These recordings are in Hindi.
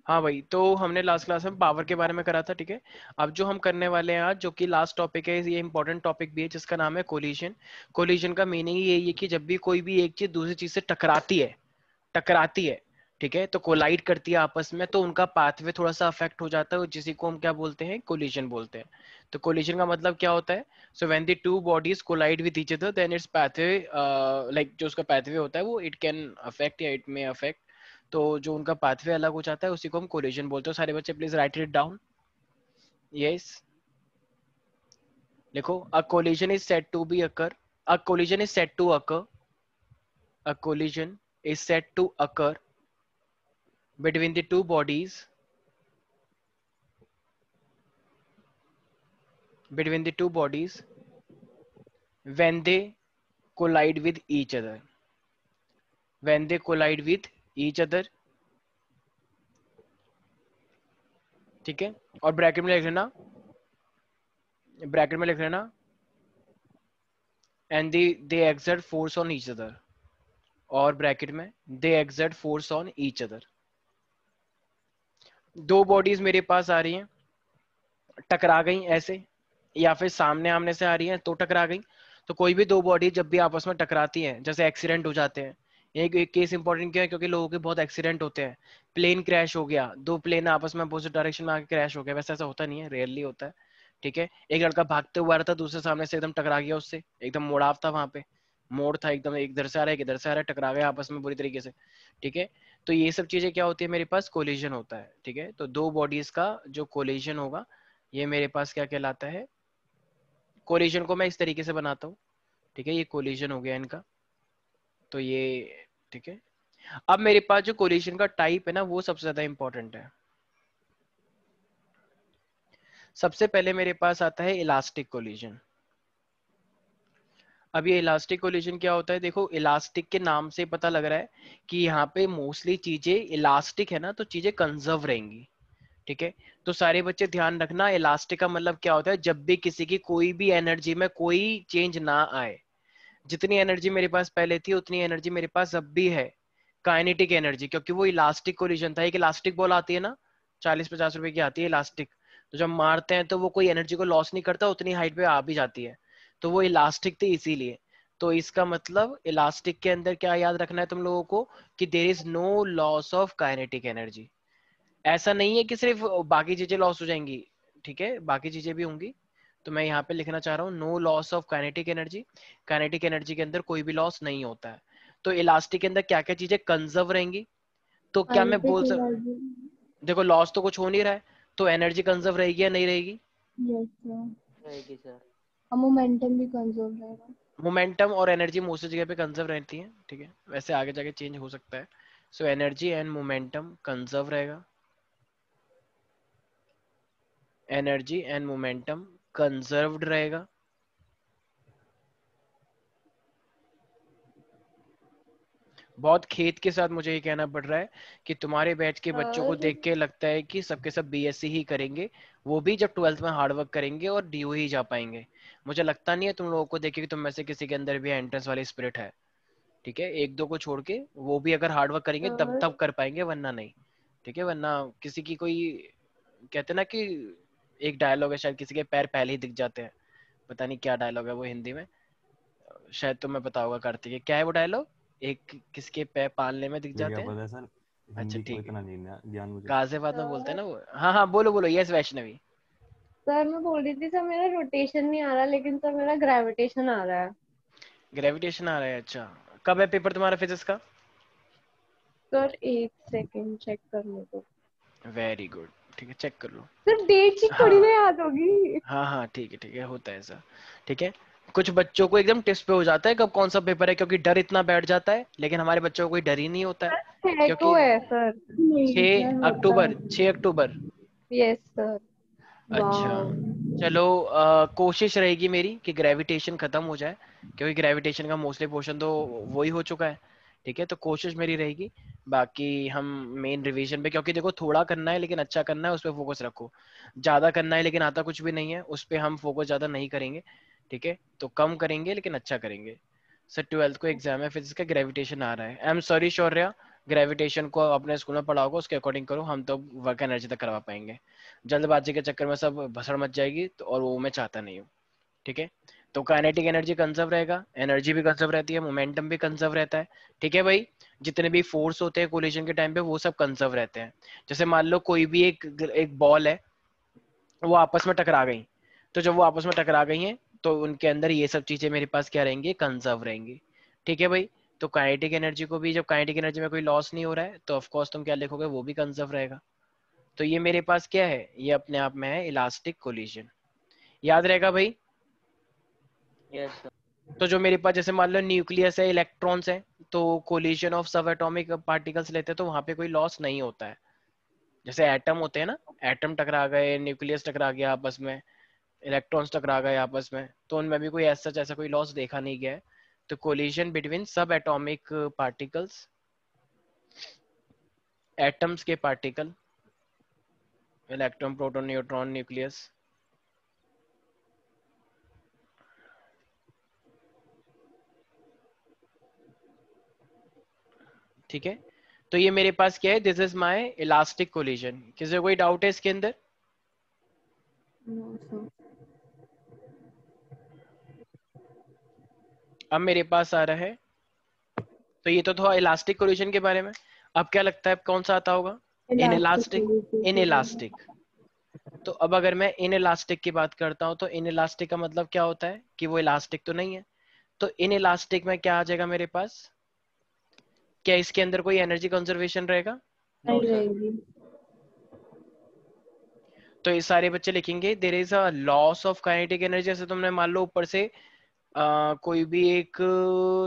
हाँ भाई, तो हमने लास्ट क्लास में पावर के बारे में करा था, ठीक है। अब जो हम करने वाले हैं आज, जो कि लास्ट टॉपिक है, ये इंपॉर्टेंट टॉपिक भी है, जिसका नाम है कोलिजन। कोलिजन का मीनिंग यही है कि जब भी कोई भी एक चीज दूसरी चीज से टकराती है, ठीक है, तो कोलाइड करती है आपस में, तो उनका पाथवे थोड़ा सा अफेक्ट हो जाता है, जिसी को हम क्या बोलते हैं, कोलिजन बोलते हैं। तो कोलिजन का मतलब क्या होता है? So when the two bodies collide with each other, then it's pathway, like जो उसका पाथवे होता है वो इट कैन अफेक्ट या इट मे अफेक्ट। तो जो उनका पाथवे अलग हो जाता है उसी को हम कोलिजन बोलते हैं। सारे बच्चे please write it down. Yes, देखो, a collision is said to be occur, a collision is said to occur, a collision is said to occur between the two bodies, between the two bodies when they collide with each other, when they collide with each other, ठीक है। और ब्रैकेट में लिख लेना, ब्रैकेट में लिख लेना, and they exert force on each other, और ब्रैकेट में they exert force on each other। दो बॉडीज मेरे पास आ रही हैं, टकरा गई ऐसे, या फिर सामने आमने से आ रही हैं तो टकरा गई। तो कोई भी दो बॉडी जब भी आपस में टकराती हैं, जैसे एक्सीडेंट हो जाते हैं, एक केस इंपॉर्टेंट क्यों है? क्योंकि लोगों के बहुत एक्सीडेंट होते हैं। प्लेन क्रैश हो गया, दो प्लेन आपस में अपोजिट डायरेक्शन में आके क्रैश हो गया, वैसे ऐसा होता नहीं है, रेयरली होता है, ठीक है। एक लड़का भागते हुआ आ रहा था, दूसरे सामने से एकदम टकरा गया उससे, एकदम मोड़ाव था वहां पे, मोड़ था एकदम, एक इधर से आ रहा है, एक इधर से आ रहा है, टकरा गया आपस में बुरी तरीके से, ठीक है। तो ये सब चीजें क्या होती है, मेरे पास कोलिजन होता है, ठीक है। तो दो बॉडीज का जो कोलिजन होगा, ये मेरे पास क्या कहलाता है? कोलिजन को मैं इस तरीके से बनाता हूँ, ठीक है, ये कोलिजन हो गया इनका, तो ये, ठीक है। अब मेरे पास जो कोलिजन का टाइप है ना, वो सबसे ज्यादा इंपॉर्टेंट है। सबसे पहले मेरे पास आता है इलास्टिक कोलिजन। अब ये इलास्टिक कोलिजन क्या होता है? देखो, इलास्टिक के नाम से पता लग रहा है कि यहाँ पे मोस्टली चीजें इलास्टिक है ना, तो चीजें कंजर्व रहेंगी, ठीक है। तो सारे बच्चे ध्यान रखना, इलास्टिक का मतलब क्या होता है? जब भी किसी की कोई भी एनर्जी में कोई चेंज ना आए, जितनी एनर्जी मेरे पास पहले थी उतनी एनर्जी मेरे पास अब भी है, काइनेटिक एनर्जी, क्योंकि वो इलास्टिक कोलिजन था। एक इलास्टिक बॉल आती है ना, 40-50 रुपए की आती है इलास्टिक, तो जब मारते हैं तो वो कोई एनर्जी को लॉस नहीं करता, उतनी हाइट पे आ भी जाती है, तो वो इलास्टिक थी इसीलिए। तो इसका मतलब इलास्टिक के अंदर क्या याद रखना है तुम लोगों को, कि there is no loss of kinetic energy. ऐसा नहीं है कि सिर्फ बाकी चीजें लॉस हो जाएंगी, ठीक है, बाकी चीजें भी होंगी। तो मैं यहाँ पे लिखना चाह रहा हूँ no loss of kinetic energy. Kinetic energy के अंदर कोई भी लॉस नहीं होता है। तो इलास्टिक के अंदर क्या क्या चीजें कंजर्व रहेंगी? तो क्या मैं काइनेटिक बोल सक एनर्जी। देखो, लॉस तो कुछ हो नहीं रहा है, तो एनर्जी कंजर्व रहेगी या नहीं रहेगी? Yes sir. रहेगी सर। और मोमेंटम भी कंजर्व रहेगा। मोमेंटम और एनर्जी मोस्टली जगह पे कंजर्व रहती है, ठीक है, वैसे आगे जाके चेंज हो सकता है। So energy and momentum conserve रहेगा, एनर्जी एंड मोमेंटम कंजर्व्ड रहेगा। बहुत खेद के साथ मुझे ये कहना पड़ रहा है कि तुम्हारे बैच के बच्चों को सर देख के लगता है कि सबके सब बीएससी ही करेंगे, वो भी जब 12th में हार्डवर्क करेंगे और डीयू ही जा पाएंगे। मुझे लगता नहीं है तुम लोगों को देख के कि तुम में से किसी के अंदर भी एंट्रेंस वाली स्पिरिट है, ठीक है। एक दो को छोड़ के वो भी अगर हार्डवर्क करेंगे तब सर तब कर पाएंगे, वरना नहीं, ठीक है। वरना किसी की कोई, कहते ना कि एक डायलॉग है शायद, किसी के पैर पहले ही दिख जाते हैं, पता नहीं क्या डायलॉग है वो हिंदी में, शायद तुम्हें पता होगा कार्तिक, क्या है वो डायलॉग? एक किसके पैर पालने में दिख मुझे क्या जाते हैं। पता है सर, अच्छा हिंदी को ठीक है, इतना नहीं ना ज्ञान मुझे। गाजियाबाद में बोलते हैं सर ना वो। हाँ हाँ, बोलो बोलो, यस वैष्णवी। सर मैं बोल रही थी सर, मेरा रोटेशन नहीं आ रहा, लेकिन सर मेरा ग्रेविटेशन आ रहा है। ग्रेविटेशन आ रहा है, अच्छा। कब है पेपर तुम्हारा फिजिक्स का? सर एक सेकंड चेक करने दो। वेरी गुड, ठीक है, चेक कर लो। सर डेट शीट थोड़ी ना हाँ याद होगी। हाँ हाँ, ठीक है, होता है ऐसा, ठीक है। कुछ बच्चों को एकदम टिप्स पे हो जाता है कब कौन सा पेपर है, क्योंकि डर इतना बैठ जाता है, लेकिन हमारे बच्चों को कोई डर ही नहीं होता है, सर 6 को क्योंकि है सर। नहीं सर 6 होता अक्टूबर है। 6 अक्टूबर। Yes sir. अच्छा, वाओ। चलो, कोशिश रहेगी मेरी कि ग्रेविटेशन खत्म हो जाए, क्योंकि ग्रेविटेशन का मोस्टली पोर्शन तो वही हो चुका है, ठीक है। तो कोशिश मेरी रहेगी, बाकी हम मेन रिवीजन पे, क्योंकि देखो थोड़ा करना है लेकिन अच्छा करना है, उस पर फोकस रखो। ज्यादा करना है लेकिन आता कुछ भी नहीं है, उस पर हम फोकस ज्यादा नहीं करेंगे, ठीक है। तो कम करेंगे लेकिन अच्छा करेंगे। सर 12th को एग्जाम है फिजिक्स का, ग्रेविटेशन आ रहा है, I am sorry Shaurya, gravitation को अपने स्कूल में पढ़ा होगा, उसके अकॉर्डिंग करो, हम तो वर्क एनर्जी तक करवा पाएंगे। जल्दबाजी के चक्कर में सब भसड़ मच जाएगी तो, और वो मैं चाहता नहीं हूँ। ठीक है, तो काइनेटिक एनर्जी कंजर्व रहेगा, एनर्जी भी कंजर्व रहती है, मोमेंटम भी कंजर्व रहता है। ठीक है भाई, जितने भी फोर्स होते हैं कोलिजन के टाइम पे वो सब कंजर्व रहते हैं। जैसे मान लो कोई भी एक एक बॉल है, वो आपस में टकरा गई, तो जब वो आपस में टकरा गई हैं तो उनके अंदर ये सब चीजें मेरे पास क्या रहेंगी, कंजर्व रहेंगी। ठीक है भाई, तो काइनेटिक एनर्जी को भी, जब काइनेटिक एनर्जी में कोई लॉस नहीं हो रहा है तो ऑफ कोर्स तुम क्या लिखोगे, वो भी कंजर्व रहेगा। तो ये मेरे पास क्या है, ये अपने आप में है इलास्टिक कोलिजन। याद रहेगा भाई। Yes sir. तो जो मेरे पास जैसे मान लो न्यूक्लियस है, इलेक्ट्रॉन्स है, तो कोलिजन ऑफ सब एटॉमिक पार्टिकल्स लेते हैं तो वहां पे कोई लॉस नहीं होता है। जैसे एटम होते हैं ना, एटम टकरा गए, न्यूक्लियस टकरा गया आपस में, इलेक्ट्रॉन्स टकरा गए आपस में, तो उनमें भी कोई ऐसा जैसा कोई लॉस देखा नहीं गया है। तो collision between sub atomic particles, atoms के particle, electron proton neutron nucleus. ठीक है, तो ये मेरे पास क्या है, this is my elastic collision. किसी को कोई डाउट है इसके अंदर? No sir. अब मेरे पास आ रहा है, तो ये तो था इलास्टिक कोलिजन के बारे में। अब क्या लगता है कौन सा आता होगा, इन इलास्टिक। इन इलास्टिक, तो अब अगर मैं इन इलास्टिक की बात करता हूं तो इन इलास्टिक का मतलब क्या होता है कि वो इलास्टिक तो नहीं है। तो इन इलास्टिक में क्या आ जाएगा मेरे पास, क्या इसके अंदर कोई एनर्जी कंजर्वेशन रहेगा? नो नहीं सर। रहेगी। तो ये सारे बच्चे लिखेंगे there is a loss of kinetic energy. जैसे तुमने मान लो ऊपर से कोई भी एक,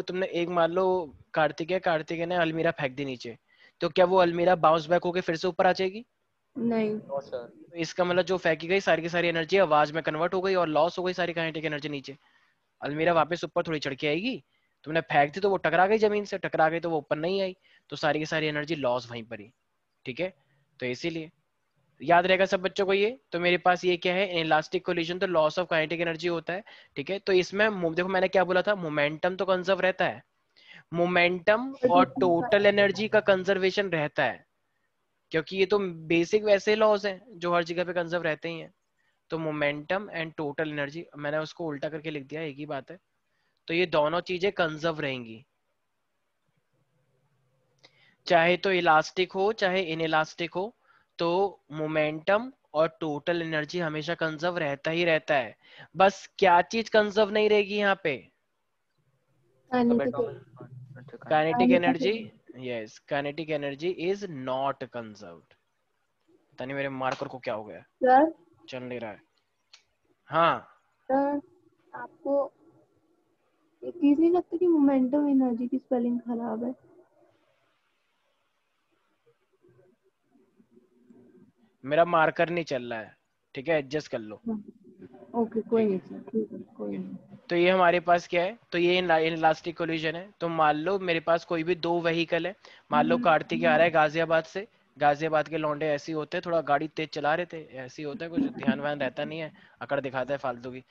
तुमने एक मान लो कार्तिक है ने अलमीरा फेंक दी नीचे, तो क्या वो अलमीरा बाउंस बैक होके फिर से ऊपर आ जाएगी? नहीं। No sir. तो इसका मतलब जो फेंकी गई सारी की सारी एनर्जी आवाज में कन्वर्ट हो गई और लॉस हो गई सारी काइनेटिक एनर्जी नीचे। अलमीरा वापस ऊपर थोड़ी चढ़ के आएगी, तुमने फेंक दी तो वो टकरा गई, जमीन से टकरा गई तो वो ऊपर नहीं आई, तो सारी की सारी एनर्जी लॉस वहीं पर ही। ठीक है, तो इसीलिए याद रहेगा सब बच्चों को ये। तो मेरे पास ये क्या है, इलास्टिक कोलिजन तो लॉस ऑफ काइनेटिक एनर्जी होता है। ठीक है, तो इसमें देखो मैंने क्या बोला था, मोमेंटम तो कंजर्व रहता है, मोमेंटम और टोटल एनर्जी का कंजर्वेशन रहता है, क्योंकि ये तो बेसिक वैसे लॉज हैं जो हर जगह पे कंजर्व रहते ही हैं। तो मोमेंटम एंड टोटल एनर्जी, मैंने उसको उल्टा करके लिख दिया, एक ही बात है। तो ये दोनों चीजें कंजर्व रहेंगी, चाहे तो इलास्टिक हो चाहे इनइलास्टिक हो, तो मोमेंटम और टोटल एनर्जी हमेशा कंजर्व रहता ही रहता है। बस क्या चीज कंजर्व नहीं रहेगी यहाँ पे, सब काइनेटिक एटॉमिक। अच्छा kinetic kinetic energy. Yes, kinetic energy is not conserved. पता नहीं मेरे मार्कर को क्या हो गया, सर। चल नहीं रहा है। हाँ, सर, आपको एक चीज नहीं लगता कि मोमेंटम एनर्जी की स्पेलिंग खराब है? मेरा मार्कर नहीं चल रहा है, ठीक है, एडजस्ट कर लो। ओके, कोई ठीक है, नहीं सर, ठीक है, कोई ठीक है। नहीं। तो ये हमारे पास क्या है, तो ये इलास्टिक कोलिजन है। तो मान लो मेरे पास कोई भी दो व्हीकल है, मान लो कार्तिक आ रहा है गाजियाबाद से, गाजियाबाद के लौंडे ऐसे ही होते हैं, थोड़ा गाड़ी तेज चला रहे थे, ऐसे ही होता है, कुछ ध्यान वान रहता नहीं है, अकड़ दिखाता है फालतू की।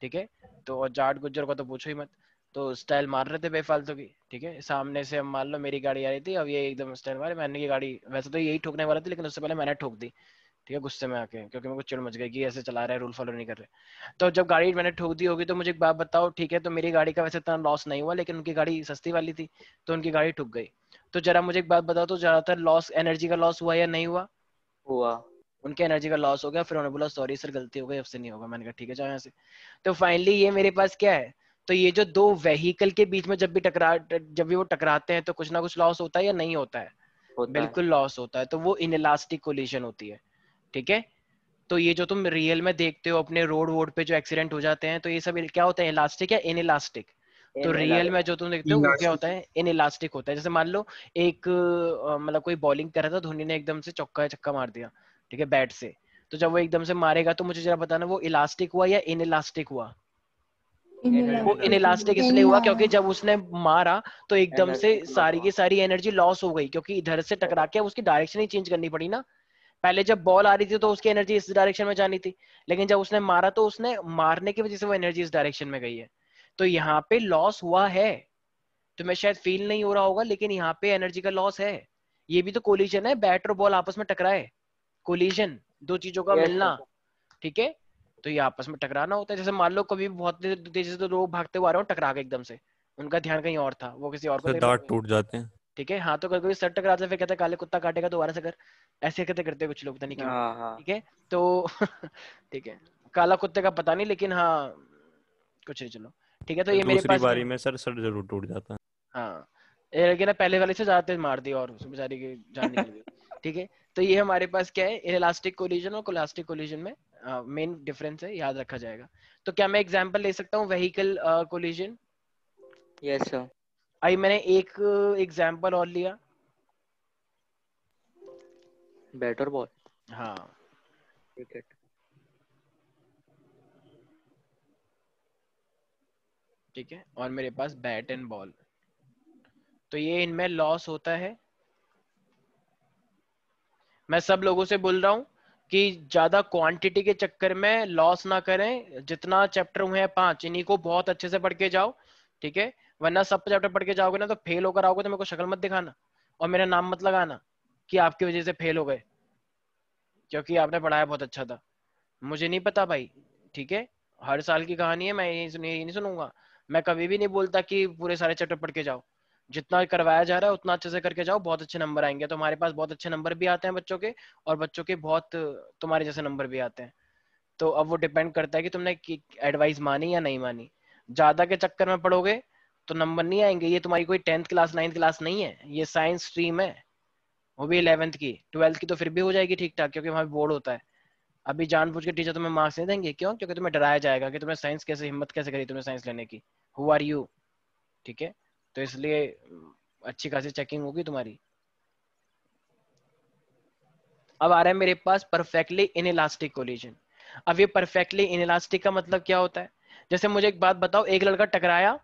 ठीक है, तो और जाट गुज्जर का तो पूछो ही मत, तो स्टाइल मार रहे थे बेफालतू की। ठीक है, सामने से हम मान लो मेरी गाड़ी आ रही थी, अब ये एकदम स्टाइल मारे, मैंने ये गाड़ी वैसे तो यही ठोकने वाला थी लेकिन उससे पहले मैंने ठोक दी। ठीक है, गुस्से में आके, क्योंकि मेरे को चिढ़ मच गई कि ऐसे चला रहा है, रूल फॉलो नहीं कर रहे। तो जब गाड़ी मैंने ठोक दी होगी तो मुझे एक बात बताओ, ठीक है, तो मेरी गाड़ी का वैसे इतना लॉस नहीं हुआ, लेकिन उनकी गाड़ी सस्ती वाली थी तो उनकी गाड़ी ठुक गई। तो जरा मुझे एक बात बताओ, तो ज्यादातर लॉस एनर्जी का लॉस हुआ या नहीं हुआ? हुआ। उनके एनर्जी का लॉस हो गया, फिर उन्होंने बोला सॉरी सर गलती हो गई, अब से नहीं होगा। मैंने कहा ठीक है, जाओ यहाँ से। तो फाइनली ये मेरे पास क्या है, तो ये जो दो व्हीकल के बीच में जब भी वो टकराते हैं तो कुछ ना कुछ लॉस होता है या नहीं होता है? होता है। बिल्कुल लॉस होता है, तो वो इनइलास्टिक कोलिजन होती है। ठीक है, तो ये जो तुम रियल में देखते हो अपने रोड वोड पे जो एक्सीडेंट हो जाते हैं, तो ये सब क्या होता है, इलास्टिक या इन इलास्टिक? तो इन रियल में इलास्टिक। जो तुम देखते हो वो क्या होता है, इन इलास्टिक होता है। जैसे मान लो एक मतलब कोई बॉलिंग कर रहा था, धोनी ने एकदम से चौका छक्का मार दिया, ठीक है, बैट से। तो जब वो एकदम से मारेगा तो मुझे जरा बताना, वो इलास्टिक हुआ या इन इलास्टिक हुआ? वो इन इलास्टिक इसलिए हुआ क्योंकि जब उसने मारा तो एकदम से एनर्जी लॉस सारी हुआ। की सारी एनर्जी लॉस हो गई, क्योंकि इधर से टकरा के उसकी डायरेक्शन ही चेंज करनी पड़ी ना। पहले जब बॉल आ रही थी तो उसकी एनर्जी इस डायरेक्शन में जानी थी, लेकिन जब उसने मारा तो उसने मारने की वजह से वो एनर्जी इस डायरेक्शन में गई है। तो यहाँ पे लॉस हुआ है, तो मैं शायद फील नहीं हो रहा होगा, लेकिन यहाँ पे एनर्जी का लॉस है। ये भी तो कोलिजन है, बैट और बॉल आपस में टकराए, कोलिजन, दो चीजों का Yes, मिलना, sir. ठीक है। तो ये आपस में टकराना होता है। जैसे मान लो कभी भी बहुत तेजी से तो लोग भागते हुए आ रहे हो, टकरा गए एकदम से, उनका ध्यान कहीं और था, वो किसी और को सर देख रहे दांत हो, टूट जाते हैं। ठीक है। हाँ, तो कभी कभी सर टकराते हैं, फिर कहते हैं काले कुत्ता काटेगा दोबारा से कर, ऐसे कहते करते हैं कुछ लोग, पता नहीं क्यों, हाँ हाँ ठीक है। तो ठीक है, काला कुत्ते का पता नहीं, लेकिन हाँ कुछ नहीं, चलो ठीक है। तो सर ये मेरे दूसरी पास बारी क्या, में सर सर जरूर टूट जाता है। हाँ, ये लेकिन ना पहले वाले से ज्यादा तेज मार दी और उस बेचारी की जान निकल गई, ठीक है। तो ये हमारे पास क्या है, इलास्टिक कोलिजन और कोलास्टिक कोलिजन में मेन डिफरेंस है, याद रखा जाएगा। तो क्या मैं एग्जांपल ले सकता हूँ व्हीकल कोलिजन? yes sir. आई मैंने एक एग्जांपल और लिया, Bat और ball. हाँ, Cricket. ठीक है, और मेरे पास बैट एंड बॉल, तो ये इनमें लॉस होता है। मैं सब लोगों से बोल रहा हूँ कि ज्यादा क्वांटिटी के चक्कर में लॉस ना करें, जितना चैप्टर हुए हैं 5 इन्हीं को बहुत अच्छे से पढ़ के जाओ, ठीक है। वरना सब चैप्टर पढ़ के जाओगे ना तो फेल होकर आओगे, तो मेरे को शक्ल मत दिखाना और मेरा नाम मत लगाना कि आपकी वजह से फेल हो गए, क्योंकि आपने पढ़ाया बहुत अच्छा था, मुझे नहीं पता भाई, ठीक है। हर साल की कहानी है, मैं ये नहीं सुनूंगा। मैं कभी भी नहीं बोलता कि पूरे सारे चैप्टर पढ़ के जाओ, जितना करवाया जा रहा है उतना अच्छे से करके जाओ, बहुत अच्छे नंबर आएंगे। तो हमारे पास बहुत अच्छे नंबर भी आते हैं बच्चों के, और बच्चों के बहुत तुम्हारे जैसे नंबर भी आते हैं। तो अब वो डिपेंड करता है कि तुमने एडवाइस मानी या नहीं मानी। ज्यादा के चक्कर में पढ़ोगे तो नंबर नहीं आएंगे। ये तुम्हारी कोई 10th क्लास 9th क्लास नहीं है, ये साइंस स्ट्रीम है, वो भी 11th की, 12th की तो फिर भी हो जाएगी ठीक ठाक, क्योंकि वहां बोर्ड होता है। अभी जानबूझ के टीचर तुम्हें मार्क्स नहीं देंगे, क्यों? क्योंकि तुम्हें डराया जाएगा कि तुम्हें साइंस कैसे, हिम्मत कैसे करी तुमने साइंस लेने की, हु आर यू, ठीक है। तो इसलिए अच्छी खासी चेकिंग होगी तुम्हारी। अब आ रहा है मेरे पास परफेक्टली इनइलास्टिक कोलिजन। अब ये परफेक्टली इनइलास्टिक का मतलब क्या होता है? जैसे मुझे एक बात बताओ, एक लड़का टकराया,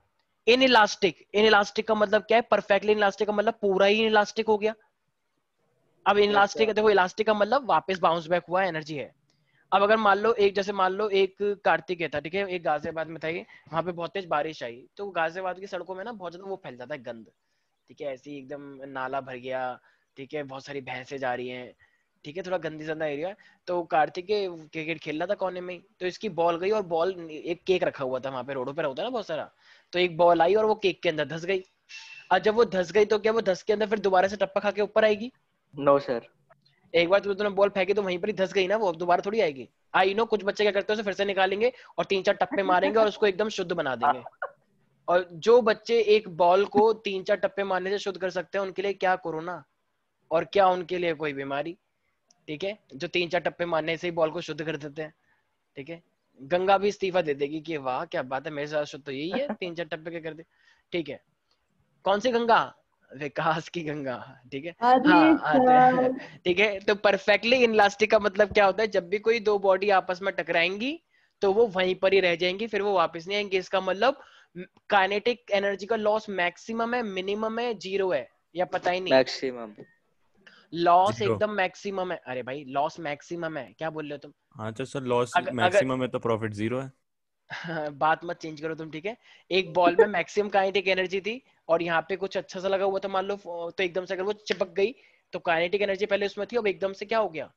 इनइलास्टिक, इनइलास्टिक का मतलब क्या है? परफेक्टली इनइलास्टिक का मतलब पूरा ही इनइलास्टिक हो गया। अब Yes इनइलास्टिक, sir. देखो इलास्टिक का मतलब वापस बाउंस बैक हुआ, एनर्जी है। अब अगर मान लो एक, जैसे मान लो एक कार्तिक है था, ठीक है, एक गाजियाबाद में था, ये वहां पे बहुत तेज बारिश आई, तो गाजियाबाद की सड़कों में ना बहुत ज्यादा वो फैल जाता है गंद, ठीक है, ऐसे ही एकदम नाला भर गया, ठीक है, बहुत सारी भैंसें जा रही हैं, ठीक है, थोड़ा गंदी ज़्यादा एरिया है। तो कार्तिक के क्रिकेट खेल रहा था कोने में ही, तो इसकी बॉल गई, और बॉल, एक केक रखा हुआ था वहां पे, रोडों पे होता है ना बहुत सारा, तो एक बॉल आई और वो केक के अंदर धस गई। और जब वो धस गई तो क्या वो धस के अंदर फिर दोबारा से टप्पा खा के ऊपर आएगी? No sir. एक बार तुमने बॉल फेंकी तो वहीं पर ही धस गई ना, वो दोबारा थोड़ी आएगी। आई नो कुछ बच्चे क्या करते हैं, उसे फिर से निकालेंगे और 3-4 टप्पे मारेंगे और उसको एकदम शुद्ध बना देंगे। और जो बच्चे एक बॉल को 3-4 टप्पे मारने से शुद्ध कर सकते हैं, उनके लिए क्या कोरोना और क्या उनके लिए कोई बीमारी, ठीक है, जो 3-4 टप्पे मारने से ही बॉल को शुद्ध कर देते हैं, ठीक है। गंगा भी इस्तीफा दे देगी कि वाह क्या बात है, मेरे साथ शुद्ध तो यही है, 3-4 टप्पे के कर दे, ठीक है। कौन सी गंगा? विकास की गंगा, ठीक है। अरे हाँ आते हैं, सर, ठीक है। तो परफेक्टली इनलास्टिक का मतलब क्या होता है? जब भी कोई दो बॉडी आपस में टकराएंगी तो वो वहीं पर ही रह जाएंगी, फिर वो वापस नहीं आएंगी। इसका मतलब काइनेटिक एनर्जी का लॉस मैक्सिमम है, मिनिमम है, जीरो है, या पता ही नहीं? Maximum. Loss zero. एकदम मैक्सिमम है। अरे भाई लॉस मैक्सिमम है, क्या बोल रहे हो तुम? हाँ तो सर लॉस अगर मैक्सिमम है तो प्रॉफिट जीरो है। बात मत चेंज करो तुम, ठीक है। एक बॉल में मैक्सिमम काइनेटिक एनर्जी थी और यहाँ पे कुछ अच्छा सा लगा हुआ था मान लो, तो एकदम से अगर वो चिपक गई तो काइनेटिक एनर्जी पहले उसमें थी, अब एकदम से क्या हो गया?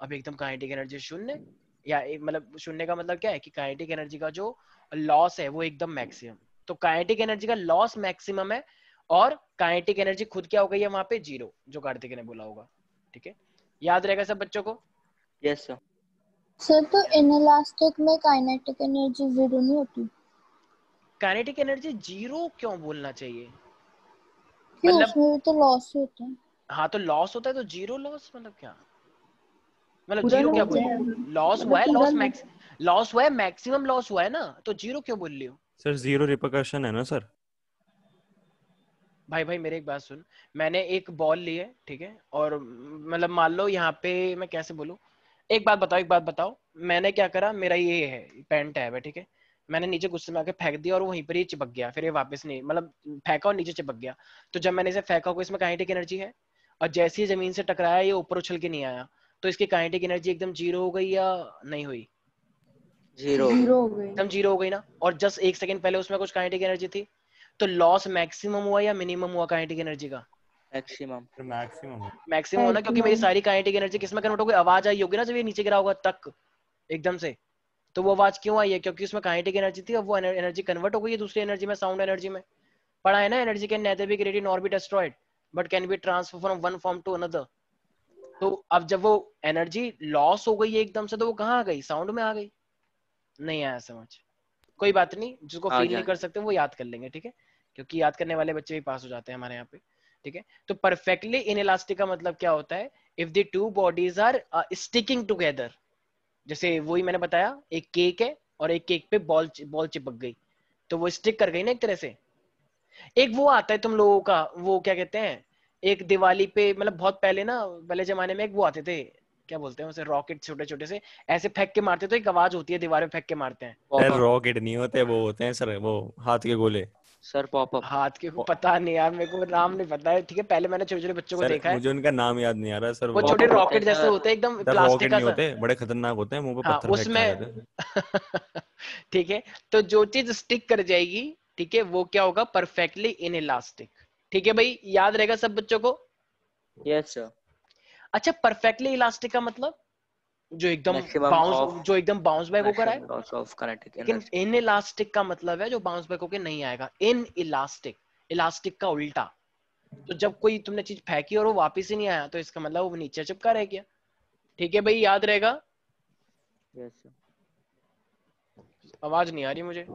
अब एकदम काइनेटिक एनर्जी शून्य, या मतलब शून्य का मतलब क्या है कि काइनेटिक एनर्जी का जो लॉस है वो एकदम मैक्सिमम। तो काइनेटिक एनर्जी का लॉस मैक्सिमम है और काइनेटिक एनर्जी खुद क्या हो गई है वहां पे? जीरो, जो कार्तिक ने बोला होगा, ठीक है। याद रहेगा सब बच्चों को? Yes sir. सर तो इनइलास्टिक में काइनेटिक एनर्जी जीरो नहीं होती? काइनेटिक एनर्जी जीरो क्यों बोलना चाहिए? क्यों, मतलब उसमें भी तो लॉस ही होता है। हाँ, तो लॉस होता है तो जीरो लॉस मतलब क्या? मतलब पूरा जीरो क्या लॉस बोल है, रही हो? लॉस हुआ मतलब है, पूरा लॉस लॉस। मैक्स, लॉस हुआ है, मैक्सिमम लॉस हुआ है ना, तो जीरो क्यों बोल रही हो? सर जीरो रिपरकशन है ना सर। भाई भाई मेरी एक बात सुन, मैंने एक बॉल ली है, ठीक है, और मतलब मान लो यहाँ पे मैं कैसे बोलूँ, एक बात बताओ, एक बात बताओ, मैंने क्या करा, मेरा ये है पेन टैब है, ठीक है, मैंने नीचे गुस्से में आके फेंक दिया और वो वहीं पर ही चिपक गया, फिर ये वापस नहीं, मतलब फेंका और नीचे चिपक गया। तो जब मैंने इसे फेंका हुआ, इसमें काइनेटिक एनर्जी है, और जैसे ही जमीन से टकराया ये ऊपर उछल के नहीं आया, तो इसकी काइनेटिक एनर्जी एकदम जीरो हो गई या नहीं हुई? Zero. जीरो हो गई। एकदम जीरो हो गई ना। और जस्ट एक सेकंड पहले उसमें कुछ काइनेटिक एनर्जी थी, तो लॉस मैक्सिमम हुआ या मिनिमम हुआ काइनेटिक एनर्जी का? मैक्सिमम। मैक्सिमम। मैक्सिमम होना, क्योंकि मेरी Maximum. सारी काइनेटिक एनर्जी किसमें कन्वर्ट हो गई, आवाज आई होगी ना जब ये नीचे गिरा होगा तक एकदम से, तो वो आवाज क्यों आई है, क्योंकि उसमें काइनेटिक एनर्जी थी, अब वो एनर्जी कन्वर्ट हो गई है दूसरी एनर्जी में, साउंड एनर्जी में। पढ़ा है ना, energy can neither be created nor be destroyed but can be transfer from one form to another. तो अब जब वो एनर्जी लॉस हो गई है एकदम से, तो वो कहाँ आ गई, साउंड में आ गई। नहीं आया समझ, कोई बात नहीं, जिसको आ फील गया नहीं कर सकते वो याद कर लेंगे, ठीक है, क्योंकि याद करने वाले बच्चे भी पास हो जाते हैं हमारे यहाँ पे, ठीक है। तो परफेक्टली इनइलास्टिक का मतलब क्या होता है, if the two bodies are sticking together, जैसे वही मैंने बताया, एक केक है और एक केक पे बॉल चिपक गई, तो वो स्टिक कर गई ना एक तरह से। एक वो आता है तुम लोगों का, वो क्या कहते हैं, एक दिवाली पे, मतलब बहुत पहले ना, पहले जमाने में एक वो आते थे, क्या बोलते हैं उसे, रॉकेट छोटे छोटे से ऐसे फेंक के मारते, तो एक आवाज होती है, दीवार में फेंक के मारते हैं। Sir popup. रॉकेट नहीं होते, वो होते हैं सर, वो हाथ के गोले। Sir popup. हाथ के पता नहीं यार, मेरे को नाम नहीं पता है, ठीक है, पहले मैंने छोटे छोटे बच्चों को सर देखा है, मुझे उनका नाम याद नहीं आ रहा सर, वो वो छोटे पॉपअप होते रॉकेट हैं जैसे सर। होते हैं एकदम सर प्लास्टिक रॉकेट का नहीं सा। होते, बड़े खतरनाक होते हैं, मुंह पे हाँ पत्थर फेंक के आ उसमें जाते हैं। ठीक है, तो जो चीज स्टिक कर जाएगी, ठीक है, वो क्या होगा, परफेक्टली इन इलास्टिक। ठीक है भाई, याद रहेगा सब बच्चों को। Yes sir. अच्छा, परफेक्टली इलास्टिक का मतलब जो एकदम मैक्सिमम ऑफ बाउंस बैक होकर आए, मैक्सिमम लॉस ऑफ काइनेटिक लेकिन एनर्जी। इन इलास्टिक का मतलब है जो बाउंस बैक होकर नहीं आएगा, इन इलास्टिक, इलास्टिक का उल्टा। तो जब कोई तुमने चीज फेंकी और वो वापस ही नहीं आया, तो इसका मतलब वो नीचे चिपका रह गया। ठीक है भाई, याद रहेगा। Yes sir. आवाज नहीं आ रही मुझे।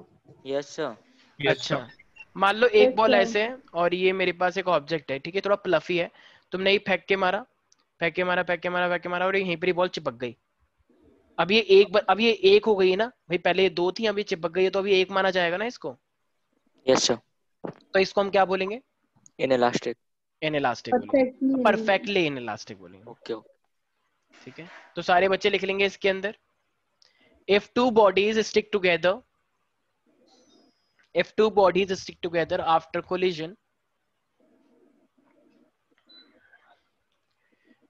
Yes sir. अच्छा, मान लो Yes, एक बॉल sir. ऐसे है और ये मेरे पास एक ऑब्जेक्ट है, ठीक है, थोड़ा प्लफी है, तुमने ये फेंक के मारा, फेंक के मारा, फेंक के मारा, फेंक के मारा, और यहीं पर ही बॉल चिपक गई। अब ये एक हो गई ना भाई, पहले ये दो थी, अब ये चिपक गई है, तो अभी एक माना जाएगा ना इसको। Yes sir. तो इसको हम क्या बोलेंगे, इन इलास्टिक। इनइलास्टिक बोलेंगे, Perfectly. परफेक्टली इनइलास्टिक बोलेंगे। ओके। ठीक है, तो सारे बच्चे लिख लेंगे इसके अंदर, if two bodies stick together, if two bodies stick together after collision,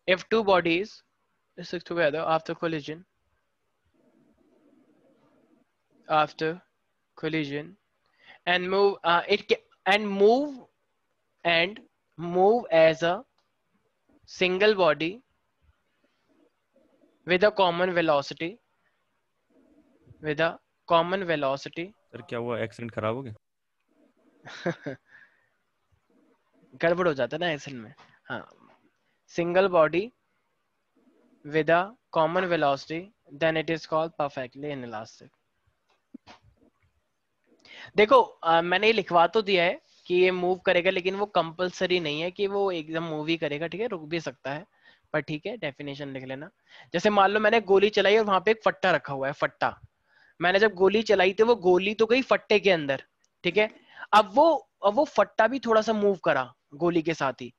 if two bodies stick together after collision, and move and move as a single body with a common velocity, sir क्या हुआ, एक्सीडेंट खराब हो गया? गड़बड़ हो जाता है ना एक्सेल में। हाँ, single body with a common velocity, then it is called perfectly inelastic. देखो मैंने ये लिखवा तो दिया है कि ये मूव करेगा, लेकिन वो कंपलसरी नहीं है कि वो एकदम मूव ही करेगा, ठीक है, रुक भी सकता है, पर ठीक है, डेफिनेशन लिख लेना। जैसे मान लो मैंने गोली चलाई और वहां पे एक फट्टा रखा हुआ है, फट्टा, मैंने जब गोली चलाई तो वो गोली तो गई फट्टे के अंदर, ठीक है, अब वो फट्टा भी थोड़ा सा मूव करा गोली के साथ ही।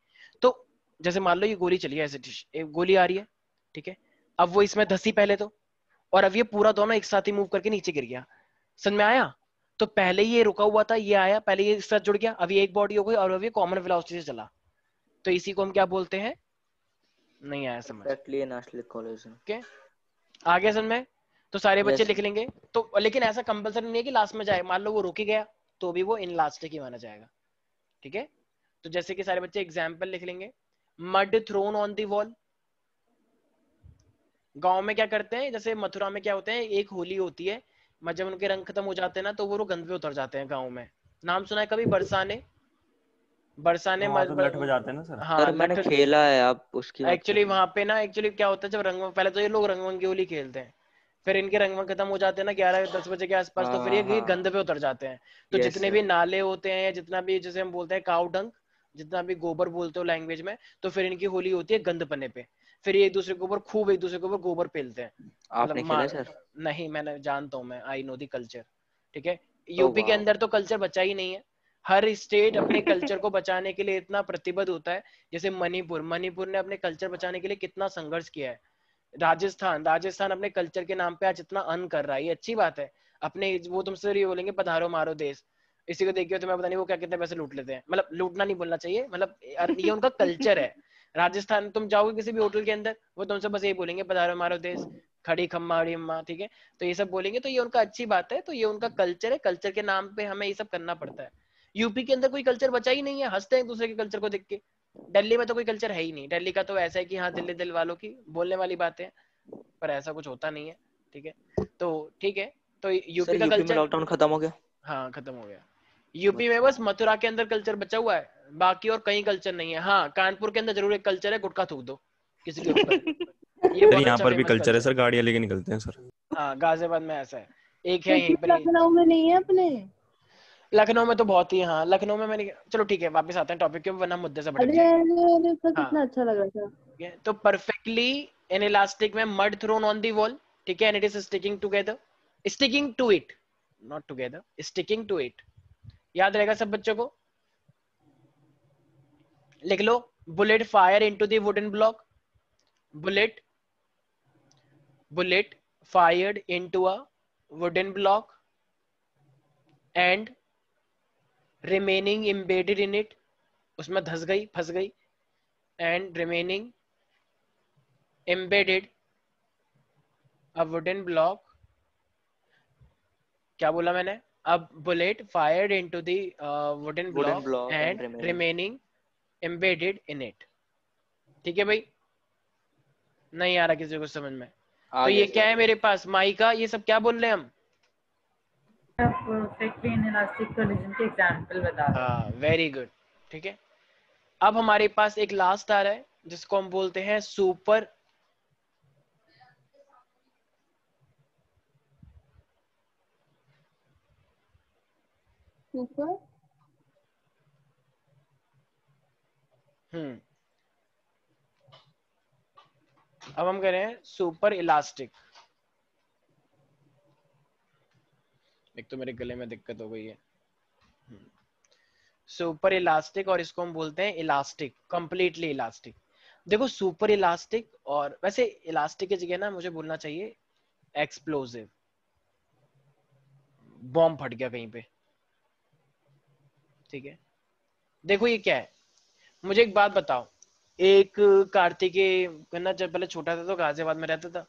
तो जैसे मान लो ये गोली चली है ऐसे, एक गोली आ रही है, ठीक है, अब वो इसमें धसी पहले तो, और अब ये पूरा दोनों एक साथ ही मूव करके नीचे गिर गया, समझ में आया। तो पहले ये रुका हुआ था, ये आया, पहले ये इस साथ जुड़ गया, अभी एक बॉडी हो गई और अभी कॉमन वेलोसिटी से चला, तो इसी को हम क्या बोलते हैं, नहीं आया समझ, परफेक्टली इलास्टिक कोलिजन। ओके, आ गया समझ में। तो सारे बच्चे Yes. लिख लेंगे, तो लेकिन ऐसा कंपलसरी नहीं है कि लास्ट में जाए, मान लो वो रुक ही गया तो भी वो इनइलास्टिक ही माना जाएगा, ठीक है। तो जैसे कि सारे बच्चे एग्जाम्पल लिख लेंगे, mud thrown on the wall. गांव में क्या करते हैं, जैसे मथुरा में क्या होते हैं, एक होली होती है, जब उनके रंग खत्म हो जाते हैं ना, तो वो गंद पे उतर जाते हैं गाँव में। नाम सुना है कभी, बरसाने, वहाँ तो लठ बजाते हैं ना सर। हाँ सर मैंने लठ। खेला है, आप उसकी बात कर एक्चुअली रहे हैं। वहां पे ना, एक्चुअली क्या होता है, जब रंग, पहले तो ये लोग रंगवंग की होली खेलते हैं, फिर इनके रंगवंग खत्म हो जाते हैं ना 11-10 बजे के आसपास, तो फिर हाँ ये हाँ। गंद पे उतर जाते हैं। तो यस जितने सर। भी नाले होते हैं, या जितना भी जैसे हम बोलते हैं काउ डंग, जितना भी गोबर बोलते हो लैंग्वेज में, तो फिर इनकी होली होती है गंद पने पे, फिर ये एक दूसरे के ऊपर खूब एक दूसरे के ऊपर गोबर पेलते हैं, मतलब आपने खेला है मार। सर? नहीं, मैंने जानता हूँ, मैं आई नो दी कल्चर, ठीक है। ओह यूपी के वाह। अंदर तो कल्चर बचा ही नहीं है, हर स्टेट अपने कल्चर को बचाने के लिए इतना प्रतिबद्ध होता है। जैसे मणिपुर ने अपने कल्चर बचाने के लिए कितना संघर्ष किया है। राजस्थान अपने कल्चर के नाम पे आज इतना अर्न कर रहा है, ये अच्छी बात है। अपने वो तुमसे ये बोलेंगे पधारो मारो देश, इसी को देखिए तो मैं पता नहीं वो क्या कितने पैसे लूट लेते हैं, मतलब लूटना नहीं बोलना चाहिए, मतलब ये उनका कल्चर है। राजस्थान तुम जाओगे किसी भी होटल के अंदर, वो तुमसे बस यही बोलेंगे पधारो मारो देश, खड़ी खम्मा अड़ी अम्मा, ठीक है, तो ये सब बोलेंगे, तो ये उनका अच्छी बात है, तो ये उनका कल्चर है, कल्चर के नाम पे हमें ये सब करना पड़ता है। यूपी के अंदर कोई कल्चर बचा ही नहीं है, हंसते हैं एक दूसरे के कल्चर को देख के, दिल्ली में तो कोई कल्चर है ही नहीं। दिल्ली का तो ऐसा है कि हाँ दिल्ली दिल वालों की बोलने वाली बातें हैं, पर ऐसा कुछ होता नहीं है। ठीक है, तो ठीक है, तो सर यूपी का यूपी में कल्चर लॉकडाउन खत्म हो गया। हाँ खत्म हो गया। यूपी में बस मथुरा के अंदर कल्चर बचा हुआ है, बाकी और कहीं कल्चर नहीं है। हाँ कानपुर के अंदर जरूर एक कल्चर है, गुटखा थूक दो किसी के ऊपर, ये सर बहुत यहाँ अच्छा पर भी फेमस कल्चर है कल्चर सर, गाड़ियाँ लेके निकलते हैं सर। हाँ गाजियाबाद में ऐसा है, एक है यहीं पर। लखनऊ में नहीं है अपने? लखनऊ में तो बहुत ही, हाँ लखनऊ में मैंने, चलो ठीक है वापस आते हैं टॉपिक के, वरना मुद्दे से भटक अरे जाएंगे। अरे अरे सर हाँ कितना अच्छा लग रहा था। ठीक है, तो परफेक्टली इन इलास्टिक में mud thrown on the wall, ठीक है, and it is sticking together, sticking to it, not together, sticking to it. याद रहेगा सब बच्चों को, लिख लो। Bullet fire into the wooden block, bullet fired into a wooden block and remaining embedded in it, उसमें धस गई, फंस गई, and remaining embedded a wooden block, क्या बोला मैंने? अब bullet fired into the wooden wooden block block and and remaining embedded in it। ठीक है भाई, नहीं आ रहा किसी को समझ में? तो ये क्या है मेरे पास माइका, ये सब क्या बोल रहे हैं हम? परफेक्टली इनइलास्टिक कोलिजन के एग्जांपल बता रहे हैं। हाँ वेरी गुड। ठीक है, अब हमारे पास एक लास्ट आ रहा है जिसको हम बोलते हैं सुपर सुपर अब हम कह रहे हैं सुपर इलास्टिक। एक तो मेरे गले में दिक्कत हो गई है। सुपर इलास्टिक, और इसको हम बोलते हैं इलास्टिक, कंप्लीटली इलास्टिक। देखो सुपर इलास्टिक, और वैसे इलास्टिक की जगह ना मुझे बोलना चाहिए एक्सप्लोसिव, बॉम्ब फट गया कहीं पे। ठीक है, देखो ये क्या है, मुझे एक बात बताओ। एक कार्तिकेय ना, जब पहले छोटा था तो गाजियाबाद में रहता था,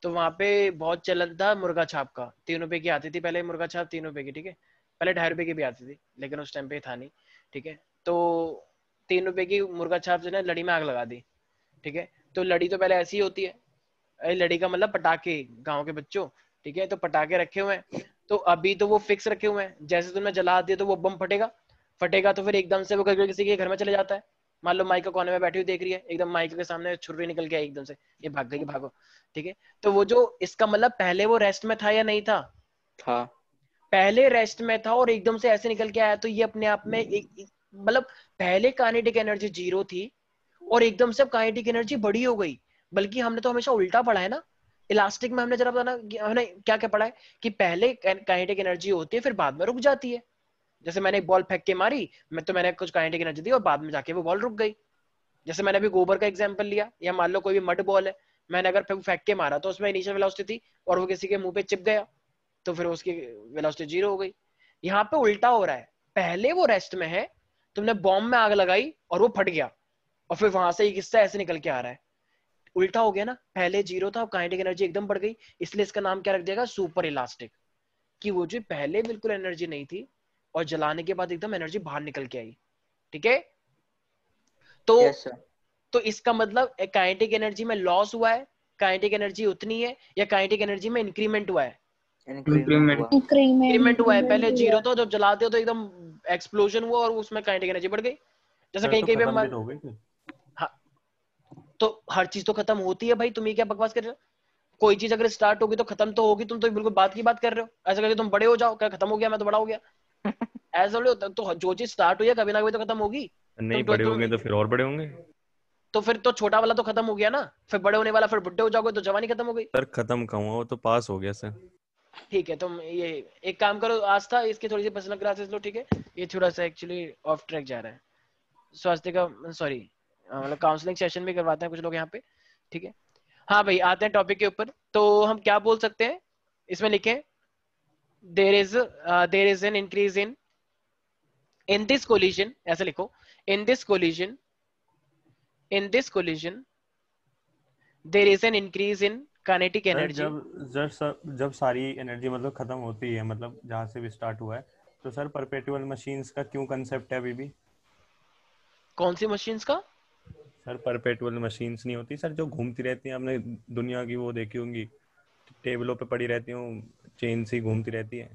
तो वहां पे बहुत चलन था मुर्गा छाप का। 3 रुपए की आती थी पहले मुर्गा छाप, 3 रुपए की, ठीक है, पहले 2.5 रुपए की भी आती थी, लेकिन उस टाइम पे था नहीं। ठीक है, तो 3 रुपए की मुर्गा छाप जो है लड़ी में आग लगा दी। ठीक है, तो लड़ी तो पहले ऐसी ही होती है, लड़ी का मतलब पटाखे, गाँव के बच्चों। ठीक है, तो पटाखे रखे हुए हैं, तो अभी तो वो फिक्स रखे हुए हैं, जैसे तुमने जला दिया तो वो बम फटेगा, फटेगा तो फिर एकदम से वो करके किसी के घर में चले जाता है। मान लो माइका कोने में बैठी हुई देख रही है, एकदम माइका के सामने छुरी निकल के आई एकदम से, ये भाग गई, भागो। ठीक है, तो वो जो इसका मतलब पहले वो रेस्ट में था या नहीं था? था। पहले रेस्ट में था और एकदम से ऐसे निकल के आया, तो ये अपने आप में मतलब पहले काइनेटिक एनर्जी 0 थी और एकदम से काइनेटिक एनर्जी बड़ी हो गई। बल्कि हमने तो हमेशा उल्टा पढ़ा है ना, इलास्टिक में हमने जरा बताना, हमने क्या क्या पढ़ा है कि पहले काइनेटिक एनर्जी होती है फिर बाद में रुक जाती है। जैसे मैंने एक बॉल फेंक के मारी, मैंने कुछ काइनेटिक एनर्जी दी और बाद में जाके वो बॉल रुक गई। जैसे मैंने अभी गोबर का एग्जांपल लिया, या मान लो कोई भी मड बॉल है, मैंने अगर फेंक के मारा तो उसमें इनिशियल वेलोसिटी थी और वो किसी के मुंह पे चिप गया, तो फिर उसकी वेलोसिटी 0 हो गई। यहाँ पे उल्टा हो रहा है, पहले वो रेस्ट में है, तुमने बॉम्ब में आग लगाई और वो फट गया, और फिर वहां से एक हिस्सा ऐसे निकल के आ रहा है। उल्टा हो गया ना, पहले 0 था, अब काइनेटिक एनर्जी एकदम बढ़ गई, इसलिए इसका नाम क्या रख दिया सुपर इलास्टिक, कि वो जो पहले बिल्कुल एनर्जी नहीं थी और जलाने के बाद एकदम एनर्जी बाहर निकल के आई। ठीक है, तो यस सर। तो इसका मतलब काइनेटिक एनर्जी में लॉस हुआ है, काइनेटिक एनर्जी उतनी है, या काइनेटिक एनर्जी में इंक्रीमेंट हुआ है? इंक्रीमेंट हुआ है। पहले 0 था, जब जलाते हो तो एकदम एक्सप्लोजन हुआ और उसमें काइनेटिक एनर्जी बढ़ गई। जैसे कहीं कहीं पे हाँ, तो हर चीज तो खत्म होती है भाई, तुम ये क्या बकवास कर रहे हो? कोई चीज अगर स्टार्ट होगी तो खत्म तो होगी, तुम तो बिल्कुल बात की बात कर रहे हो। ऐसा करके तुम बड़े हो जाओ, क्या खत्म हो गया मैं तो बड़ा हो गया? ऐसा थोड़ी होता, तो जो चीज स्टार्ट हुई है कभी ना कभी तो खत्म होगी। नहीं बड़े होंगे तो फिर और बड़े होंगे। तो फिर तो छोटा वाला तो खत्म हो गया ना, फिर बड़े होने वाला, फिर बुढ़े हो जाओगे तो जवानी खत्म हो गई। सर खत्म कहाँ हुआ, वो तो पास हो गया सर। ठीक है, तुम ये एक काम करो, आज था इसकी थोड़ी सी पर्सनल क्लासेस लो। ठीक है, ये थोड़ा सा एक्चुअली ऑफ ट्रैक जा रहा है, स्वास्थ्य का सॉरी, मतलब काउंसलिंग सेशन भी करवाते हैं कुछ लोग यहाँ पे। ठीक है, हाँ भाई आते हैं टॉपिक के ऊपर। तो हम क्या बोल सकते हैं इसमें, लिखें there is an increase in this collision, ऐसे लिखो, in this collision there is an increase in kinetic energy. जब सारी एनर्जी मतलब खत्म होती है, मतलब जहाँ से भी स्टार्ट हुआ है, तो सर परपेचुअल मशीन्स का क्यों कंसेप्ट है अभी भी? कौन सी मशीन्स का? सर परपेचुअल मशीन्स नहीं होती सर, जो घूमती रहती हैं, आपने दुनिया की वो देखी होंगी, टेबलों पे पड़ी रहती हूँ, चेन से ही घूमती रहती है।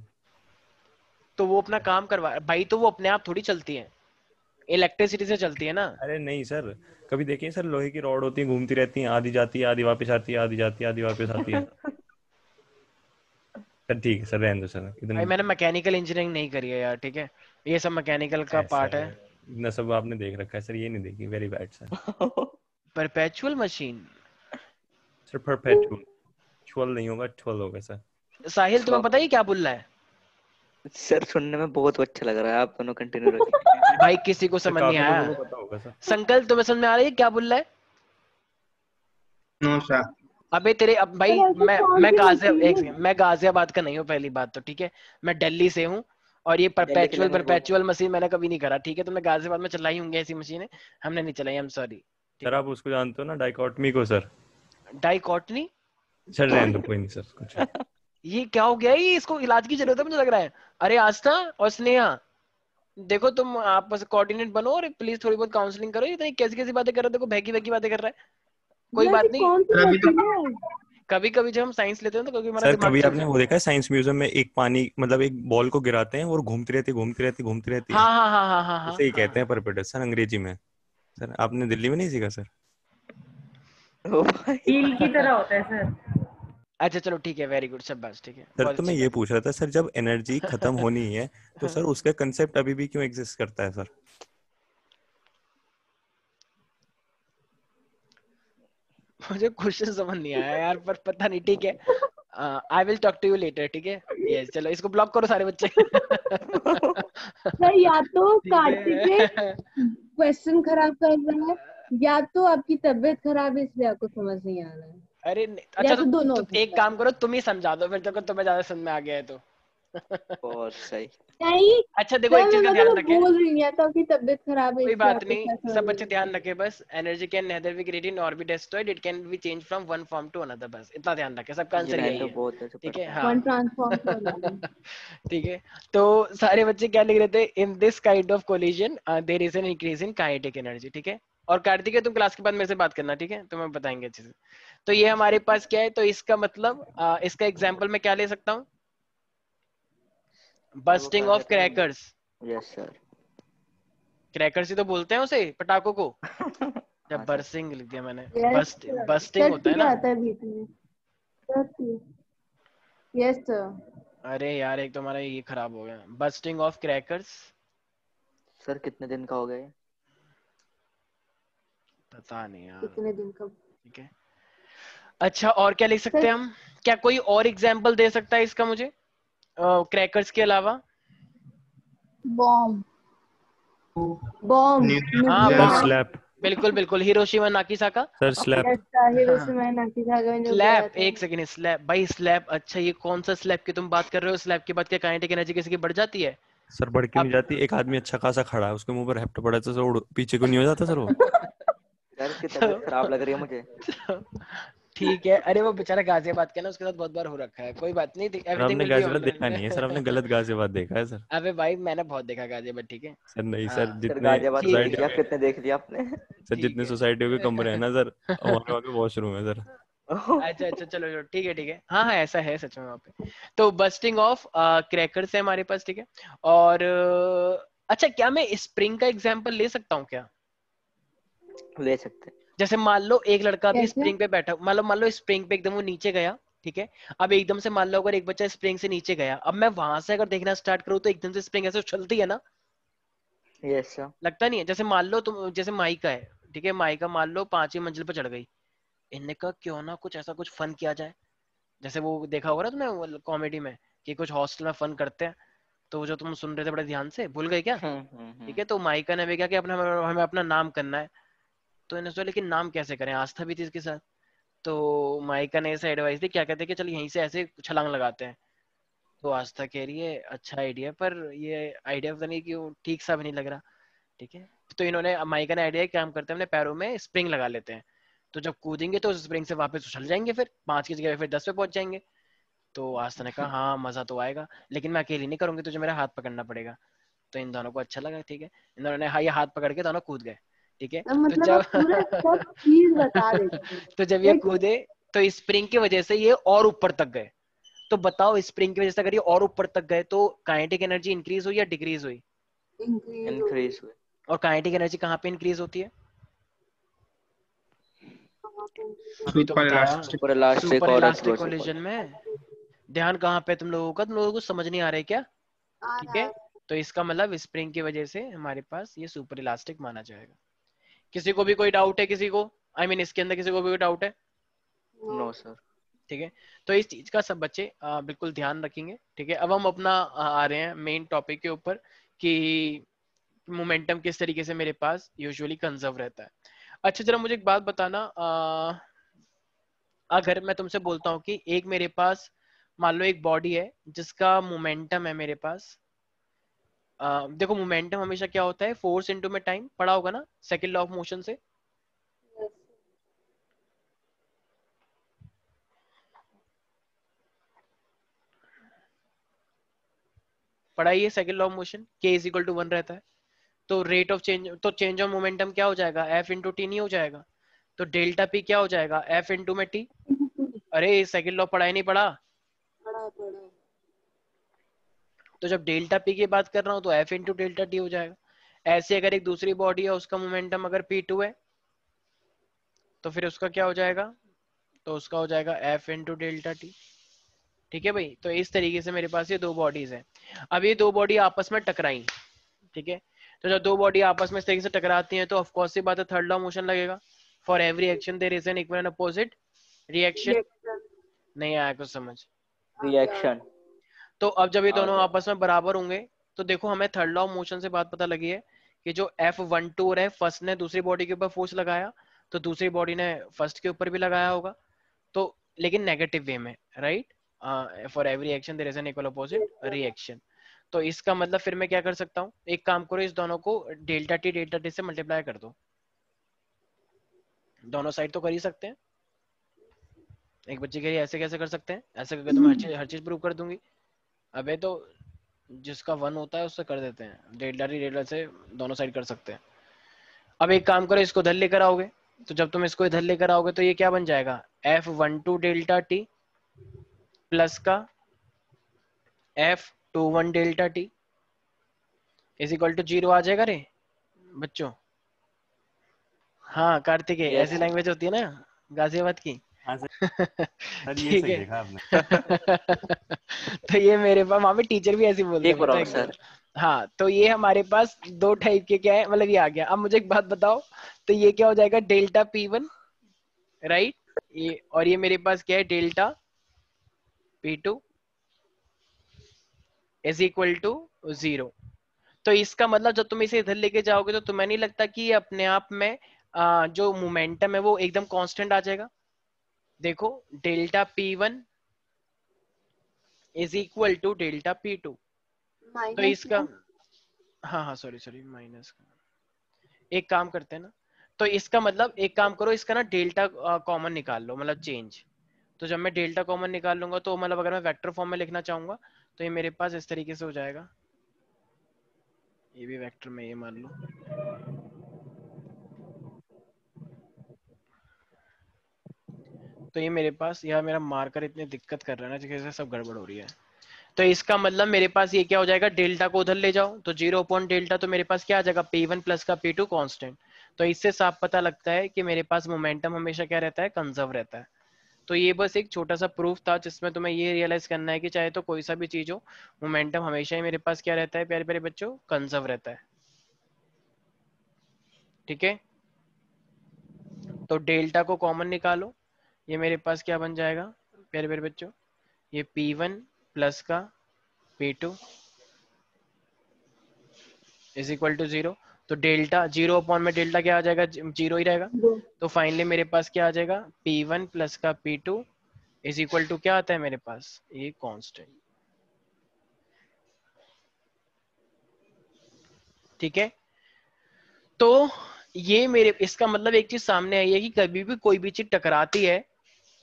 तो वो अपना काम करवा भाई, तो वो अपने आप थोड़ी चलती है, इलेक्ट्रिसिटी से चलती है ना। अरे नहीं सर, कभी देखिए सर, लोहे की रॉड होती है, घूमती रहती हैं, आधी जाती है आधी वापस आती है, आधी जाती है आधी वापस आती है। सर ठीक है सर, रहने दो सर, भाई इतनी मैंने मैकेनिकल इंजीनियरिंग नहीं करी है यार, ठीक है, ये सब मैकेनिकल का पार्ट है। सर इतना सब आपने देख रखा है सर, ये नहीं देखी, very bad sir. Perpetual machine. Sir perpetual, छुअल नहीं होगा, छुअल होगा सर। साहिल तुम्हें पता है क्या बोल रहा है? सर सुनने में बहुत अच्छा लग रहा है, आप दोनों कंटिन्यू रखिए। भाई किसी को सर समझ नहीं काफी आया। लोगों को पता होगा सर। संकल्प तुम्हें समझ में आ रही है क्या बोल रहा है? No sir. अबे तेरे अब भाई, सर ऐसे कौन मैं सी गाजिया मशीन एक है? सेकंड, मैं गाजियाबाद का नहीं हूँ पहली बात तो, ठीक है, मैं दिल्ली से हूँ। और ये दिल्ली के परपेचुअल लैंग्वेज बोलते परपेचुअल मशीन मैंने कभी नहीं करा, ठीक है, तो मैं गाजियाबाद में चलाई होंगी ऐसी मशीनें, हमने नहीं चलाई, आई एम सॉरी। सर आप उसको जानते हो ना, डाइकोटमी को सर? डाइकोटनी? सर रहने दो, कोई नहीं सर, कुछ ये क्या हो गया, ये इसको इलाज की जरूरत है मुझे लग रहा है। अरे आस्था और स्नेहा, देखो तुम आपस कोऑर्डिनेट बनो और प्लीज थोड़ी बहुत काउंसलिंग करो, ये तो कैसी कैसी बातें कर रहे हो, देखो बहकी बहकी बातें कर रहा है। कोई ये बात ऐसी नहीं, कौन सी सर अभी तो मशीन है? कभी कभी जब हम साइंस लेते हैं तो कभी हमारा सर दिमाग कभी चल आपने जाता वो है। देखा है साइंस म्यूजियम में, एक पानी मतलब एक बॉल को गिराते हैं और घूमती रहती है घूमती रहती है घूमती रहती है, हाँ हाँ हाँ हाँ हाँ हाँ उसे ही हाँ कहते हाँ। हैं परपेटस सर अंग्रेजी में। सर आपने दिल्ली में नहीं सीखा सर? ओ भाई। हील की तरह होता है सर। अच्छा चलो ठीक है, वेरी गुड, शाबाश, ठीक है, सर बहुत तो मैं अच्छी ये पूछ रहा था सर, जब एनर्जी खत्म होनी है तो बात। सर उसका कंसेप्ट अभी भी क्यों एग्जिस्ट करता है सर? मुझे क्वेश्चन समझ नहीं आया यार, पर पता नहीं, ठीक है, I will talk to you later, ठीक है, यस, चलो इसको ब्लॉक करो सारे बच्चे। सर या तो ठीक कार्तिक ने है। क्वेश्चन खराब कर रहा है, या तो आपकी तबीयत खराब है इसलिए आपको समझ नहीं आ रहा है, अरे या अच्छा, तो दोनों हो तो एक सकता है। काम करो, तुम ही समझा दो फिर, तो तुम्हें ज्यादा समझ में आ गया है तो। बहुत सही। नहीं अच्छा देखो, सर, एक मैं चीज का ध्यान मतलब रखें, बोल रही हूँ या तो आपकी तबीयत खराब है कोई इसलिए बात आपको नहीं, क्या समझ सब नहीं बच्चे आ ध्यान रहा है। रखे बस, energy can neither be created nor be destroyed, it can be change from one form to another, बस इतना ध्यान रखें, सबका ये आंसर मैंने यही तो है, बहुत अच्छे ठीक है, पढ़ा है। हाँ। One transform to another. ठीक है, तो सारे बच्चे क्या लिख रहे थे, in this kind of collision there is an increase in kinetic energy, ठीक है। और कार्तिक है, तुम क्लास के बाद मेरे से बात करना, ठीक है, तो मैं बताएंगे अच्छे से। तो ये हमारे पास क्या है, तो इसका मतलब इसका एग्जांपल मैं क्या ले सकता हूँ, सर वो बस्टिंग क्या ऑफ कहते हैं? क्रैकर्स। Yes sir. क्रैकर्स ही तो बोलते हैं उसे, पटाखों को, जब हाँ सर। बर्सिंग लिख दिया मैंने, यस बस्टिंग सर, होता है टी ना। आता है बीच में। Sir yes sir. अरे यार एक तो हमारा ये खराब हो गया, बस्टिंग ऑफ क्रैकर्स। सर कितने दिन का हो गया ये? पता नहीं यार, कितने दिन का? ठीक है। अच्छा और क्या लिख सकते सर हैं हम, क्या कोई और एग्जाम्पल दे सकता है इसका मुझे, क्रैकर्स के अलावा? बॉम्ब। बॉम्ब, हाँ nuclear sir nuclear. Bomb, slap. बिल्कुल बिल्कुल, Hiroshima Nagasaki. Sir slap. Yes sir, Hiroshima and Nagasaki में जो गया स्लैब, था। एक सेकंड, स्लैब भाई, स्लैब, अच्छा ये कौन सा स्लैब की तुम बात कर रहे हो, स्लैब के बाद क्या काइनेटिक एनर्जी किसी की बढ़ जाती है? सर बढ़ के नहीं अब जाती, एक आदमी अच्छा खासा खड़ा है, उसके मुंह पर हेप्टो पड़ा तो सर पीछे को नहीं हो जाता सर वो? सर इसकी तो, तबीयत खराब लग रही है मुझे। तो ठीक है, अरे वो बेचारा गाजियाबाद का ना, उसके साथ बहुत बार हो रखा है, कोई बात नहीं, सर एवरीथिंग आपने विल बी गाजियाबाद देखा नहीं है सर, आपने ऑलराइट। गलत गाजियाबाद देखा है सर। अबे भाई मैंने बहुत देखा गाजियाबाद, ठीक है, सर नहीं हाँ सर, सर जितने गाजियाबाद तो ठीक देख है, लिया, सोसाइटियों के कितने देख लिया आपने? सर, ठीक जितने है। सोसाइटियों के कमरे हैं ना सर, हमारे वहाँ के वॉशरूम है सर। अच्छा अच्छा, चलो चलो, ठीक है ठीक है, हाँ हाँ ऐसा है सच में वहाँ पे। तो बस्टिंग ऑफ क्रैकर्स है हमारे पास, ठीक है। और अच्छा, क्या मैं स्प्रिंग का एग्जांपल ले सकता हूँ क्या? ले सकते हैं। जैसे मान लो एक लड़का भी कैसे? स्प्रिंग पे बैठा, मान लो स्प्रिंग पे एकदम वो नीचे गया, ठीक है। अब एकदम से मान लो अगर एक बच्चा स्प्रिंग से नीचे गया, अब मैं वहां से अगर देखना स्टार्ट करूँ तो एकदम से स्प्रिंग ऐसे उछलती है ना, यस सर। लगता नहीं है? जैसे मान लो तुम, जैसे माइका है, ठीक है, माइका मान लो 5वीं मंजिल पर चढ़ गई, इनने कहा क्यों ना कुछ ऐसा कुछ फन किया जाए, जैसे वो देखा होगा ना तुमने कॉमेडी में कि कुछ हॉस्टल में फन करते हैं, तो वो जो तुम सुन रहे थे बड़े ध्यान से, भूल गए क्या? ठीक है, तो माइका ने भी क्या कि अपना, हमें अपना नाम करना है, तो इन्हें सोचा लेकिन नाम कैसे करें, आस्था भी थी इसके साथ, तो माइका ने ऐसे एडवाइस दी, क्या कहते हैं कि चल यहीं से ऐसे छलांग लगाते हैं, तो आस्था कह रही है अच्छा आइडिया, पर ये आइडिया पता नहीं क्यों ठीक सा भी नहीं लग रहा, ठीक है। तो इन्होंने, माइका ने आइडिया क्या हम करते हैं, अपने पैरों में स्प्रिंग लगा लेते हैं, तो जब कूदेंगे तो उस स्प्रिंग से वापस उछल जाएंगे, फिर 5 की जगह फिर 10 पे पहुंच जाएंगे। तो आस्था ने कहा हाँ मजा तो आएगा, लेकिन मैं अकेली नहीं करूंगी, तुझे मेरा हाथ पकड़ना पड़ेगा। तो इन दोनों को अच्छा लगा, ठीक है, इन दोनों ने हाँ ये हाथ पकड़ के दोनों कूद गए, ठीक है। तो तो मतलब जब आप पूरा सब चीज बता देते हैं। तो जब ये लेकिन कूदे तो स्प्रिंग की वजह से ये और ऊपर तक गए। तो बताओ स्प्रिंग की वजह से अगर ये और ऊपर तक गए तो काइनेटिक एनर्जी इंक्रीज हुई या डिक्रीज हुई? इंक्रीज इंक्रीज हुए। और काइनेटिक एनर्जी कहाँ पे इंक्रीज होती है? अभी तो सुपर बताया, इलास्टिक। सुपर इलास्टिक सुपर और इलास्टिक एक्सप्लोसिव। कोलिजन में। ध्यान कहाँ पे तुम लोगों का? तुम लोगों को समझ नहीं आ रहा है क्या? आ ठीक रहा है, है। तो इसका मतलब स्प्रिंग की वजह से हमारे पास ये सुपर इलास्टिक माना जाएगा। किसी को भी कोई डाउट है? किसी को आई मीन इसके अंदर किसी को भी कोई डाउट है? No sir. ठीक है, तो इस चीज का सब बच्चे बिल्कुल ध्यान रखेंगे। ठीक है, अब हम अपना आ रहे हैं मेन टॉपिक के ऊपर कि मोमेंटम किस तरीके से मेरे पास यूजुअली कंजर्व रहता है। अच्छा जरा मुझे एक बात बताना, अगर मैं तुमसे बोलता हूँ कि एक मेरे पास मान लो एक बॉडी है जिसका मोमेंटम है मेरे पास, देखो मोमेंटम हमेशा क्या होता है? फोर्स इनटू में टाइम, पढ़ा होगा ना सेकंड लॉ ऑफ मोशन से। पढ़ाइए सेकंड लॉ ऑफ मोशन, के इज इक्वल टू 1 रहता है। तो रेट ऑफ चेंज, तो चेंज ऑफ मोमेंटम क्या हो जाएगा? एफ इंटू टी नहीं हो जाएगा? तो डेल्टा पी क्या हो जाएगा? एफ इंटू में टी। अरे सेकंड लॉ पढ़ा ही नहीं पढ़ा? पढ़ा पढ़ा। तो जब डेल्टा पी की बात कर रहा हूँ तो एफ इंटू डेल्टा टी हो जाएगा। ऐसे अगर एक दूसरी बॉडी है उसका मोमेंटम अगर P2 है तो फिर उसका क्या हो जाएगा? तो उसका हो जाएगा एफ इंटू डेल्टा टी। ठीक है भाई, तो इस तरीके से मेरे पास ये दो बॉडीज हैं। अब ये दो बॉडी आपस में टकराई, ठीक है, तो जब दो बॉडी आपस में इस तरीके से टकराती हैं तो ऑफ कोर्स सी बात है थर्ड लॉ मोशन लगेगा। For every action there is an equal and opposite reaction. नहीं आया कुछ समझ? रिएक्शन। तो अब जब ये आ दोनों गया। आपस में बराबर होंगे तो देखो हमें थर्ड लॉ ऑफ मोशन से बात पता लगी है कि जो F12 है, फर्स्ट ने दूसरी बॉडी के ऊपर फोर्स लगाया तो दूसरी बॉडी ने फर्स्ट के ऊपर भी लगाया होगा, तो लेकिन नेगेटिव वे में, right? For every action there is an equal opposite reaction. तो इसका मतलब फिर मैं क्या कर सकता हूँ? एक काम करो, इस दोनों को डेल्टा टी से मल्टीप्लाई कर दो। दोनों साइड तो कर ही सकते हैं। एक बच्चे के लिए ऐसे कैसे कर सकते हैं? ऐसे करके तो मैं हर चीज प्रूव कर दूंगी। अबे तो जिसका 1 होता है उससे कर देते हैं, डेल्टा से दोनों साइड कर सकते हैं। अब एक काम करो, इसको इधर लेकर आओगे, तो जब तुम इसको इधर लेकर आओगे तो ये क्या बन जाएगा? F12 डेल्टा टी प्लस का F21 delta T is equal to 0 आ जाएगा रे बच्चों? हाँ कार्तिक, Yes, ऐसी लैंग्वेज होती है ना गाजियाबाद की। हाँ सर ये ठीक सही है। देखा आपने। तो ये मेरे पास वहां पे टीचर भी ऐसे बोलते एक हैं, पता है बार क्यों? सर। हाँ, तो ये हमारे पास दो टाइप के क्या है, मतलब ये आ गया। अब मुझे एक बात बताओ, तो ये क्या हो जाएगा? Delta P1, right? ये और ये मेरे पास क्या है? Delta P2 is equal to 0। तो इसका मतलब जब तुम इसे इधर लेके जाओगे तो तुम्हें नहीं लगता कि ये अपने आप में जो मोमेंटम है वो एकदम कांस्टेंट आ जाएगा? देखो delta P1 is equal to delta P2। तो इसका, हाँ हाँ सॉरी माइनस का, एक काम करते हैं ना, तो इसका मतलब एक काम करो, इसका ना डेल्टा कॉमन निकाल लो, मतलब चेंज। तो जब मैं डेल्टा कॉमन निकाल लूंगा तो मतलब अगर मैं वेक्टर फॉर्म में लिखना चाहूंगा तो ये मेरे पास इस तरीके से हो जाएगा, ये भी वेक्टर में, ये मान लो। तो ये मेरे पास, यह मेरा मार्कर इतनी दिक्कत कर रहा है ना जिसकी वजह से सब गड़बड़ हो रही है। तो इसका मतलब मेरे पास ये क्या हो जाएगा? डेल्टा को उधर ले जाओ तो 0 अपॉन डेल्टा, तो मेरे पास क्या आ जाएगा? P1 प्लस का P2 कांस्टेंट। तो इससे साफ पता लगता है कि मेरे पास मोमेंटम हमेशा क्या रहता है? कंजर्व रहता है। तो ये बस एक छोटा सा प्रूफ था जिसमें तुम्हें ये रियलाइज करना है कि चाहे तो कोई सा भी चीज हो, मोमेंटम हमेशा ही मेरे पास क्या रहता है प्यारे प्यारे बच्चों? कंजर्व रहता है। ठीक है, तो डेल्टा को कॉमन निकालो, ये मेरे पास क्या बन जाएगा प्यारे प्यारे बच्चों? ये P1 प्लस का P2 इज इक्वल टू 0। तो डेल्टा 0 अपॉन में डेल्टा क्या आ जाएगा? 0 ही रहेगा। तो फाइनली मेरे पास क्या आ जाएगा? P1 प्लस का P2 इज इक्वल टू क्या आता है मेरे पास? ये कांस्टेंट। ठीक है, तो ये मेरे, इसका मतलब एक चीज सामने आई है कि कभी भी कोई भी चीज टकराती है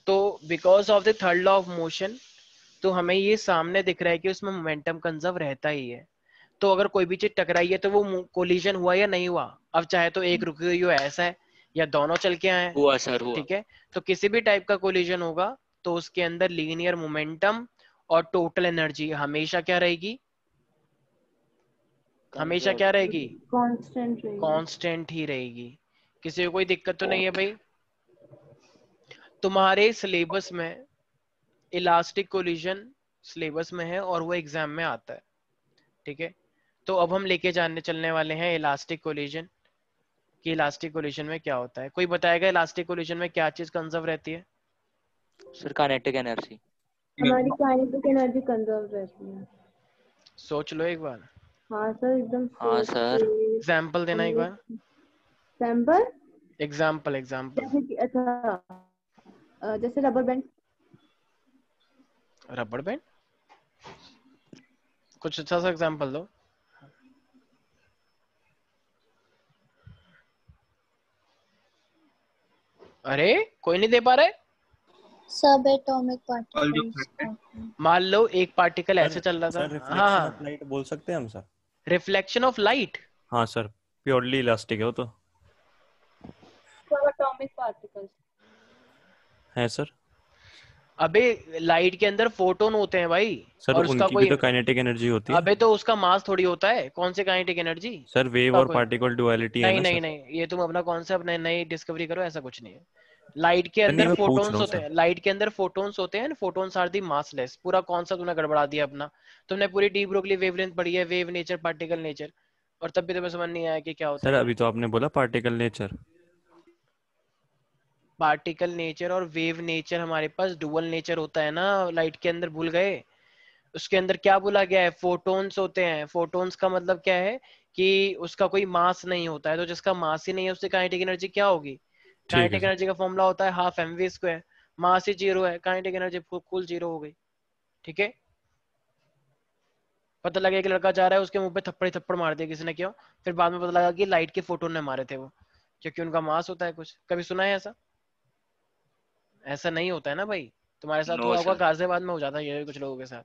तो because of the third law of motion तो हमें ये सामने दिख रहा है कि उसमें मोमेंटम कंजर्व रहता ही है। तो अगर कोई भी चीज टकराई है तो वो कोलिजन हुआ या नहीं हुआ? अब चाहे तो एक रुकी हुई हो ऐसा है, या दोनों चल के आए हैं, हुआ सर, हुआ। ठीक है। तो किसी भी टाइप का कोलिजन होगा तो उसके अंदर लीनियर मोमेंटम और टोटल एनर्जी हमेशा क्या रहेगी? हमेशा क्या रहेगी? कांस्टेंट रहेगी। कांस्टेंट ही रहेगी। किसी को कोई दिक्कत तो नहीं है भाई? तुम्हारे सिलेबस में इलास्टिक कोलिजन सिलेबस में है और वो एग्जाम में आता है, ठीक है। तो अब हम लेके जाने चलने वाले हैं इलास्टिक कोलिजन कि इलास्टिक कोलिजन में क्या होता है। कोई बताएगा इलास्टिक कोलिजन में क्या चीज कंजर्व रहती है? Sir kinetic energy. हमारी काइनेटिक एनर्जी कंजर्व रहती है। सोच लो एक बार, हाँ सर, एकदम हाँ सोच सर। के। एग्जाम्पल देना एक बार, सैंपल एग्जाम्पल एग्जाम्पल। जैसे कि अच्छा जैसे रबर बैंड। रबड़ बैंड? कुछ अच्छा सा एग्जाम्पल दो। अरे कोई नहीं दे पा रहे। सब एटॉमिक पार्टिकल्स। मान लो एक पार्टिकल ऐसे चल रहा सर था। रिफ्लेक्शन हाँ, ऑफ लाइट बोल सकते हैं हम सर? Reflection of light. हाँ सर, प्योरली इलास्टिक है वो तो। सब एटॉमिक पार्टिकल्स। है सर। अबे लाइट के अंदर फोटोन होते हैं भाई, सर और उसका उनकी भी कोई, तो काइनेटिक एनर्जी होती है। अबे तो उसका मास थोड़ी होता है, कौन से काइनेटिक एनर्जी? सर वेव उसका और कोई, पार्टिकल डुअलिटी है नहीं ना नहीं सर। नहीं, ये तुम अपना कॉन्सेप्ट नई नई डिस्कवरी करो, ऐसा कुछ नहीं है। लाइट के नहीं अंदर मैं पूछ रहा फोटोन्स हूँ होते सर। हैं, लाइट के अंदर फोटोन्स होते हैं, फोटोन्स आर दी मासलेस। पूरा कॉन्सेप्ट तुमने गड़बड़ा दिया अपना। तुमने पूरी डी ब्रोगली वेवलेंथ पढ़ी है, वेव नेचर, पार्टिकल नेचर, और तब भी तुम्हें समझ नहीं आया कि क्या होता सर है ये। अभी तो आपने बोला पार्टिकल नेचर। पार्टिकल नेचर और वेव नेचर, हमारे पास डुअल नेचर होता है ना लाइट के अंदर, भूल गए? उसके अंदर क्या बोला गया है? फोटोन्स होते हैं। फोटोन्स का मतलब क्या है कि उसका कोई मास नहीं होता है। तो जिसका मास ही नहीं है उससे काइनेटिक एनर्जी क्या होगी? ठीक है काइनेटिक सर। एनर्जी का फॉर्मूला होता है half M V square. Mass ही जीरो है, काइनेटिक एनर्जी कुल जीरो हो गई, ठीक है। पता लगा कि लड़का जा रहा है, उसके मुंह पे थप्पड़ ही थप्पड़ मार दिया किसी ने, क्यों? फिर बाद में पता लगा कि लाइट के फोटोन ने मारे थे वो, क्योंकि उनका मास होता है कुछ। कभी सुना है ऐसा? ऐसा नहीं होता है ना भाई। तुम्हारे साथ नो हुआ होगा, सर। गाजियाबाद में हो जाता है ये कुछ लोगों के साथ,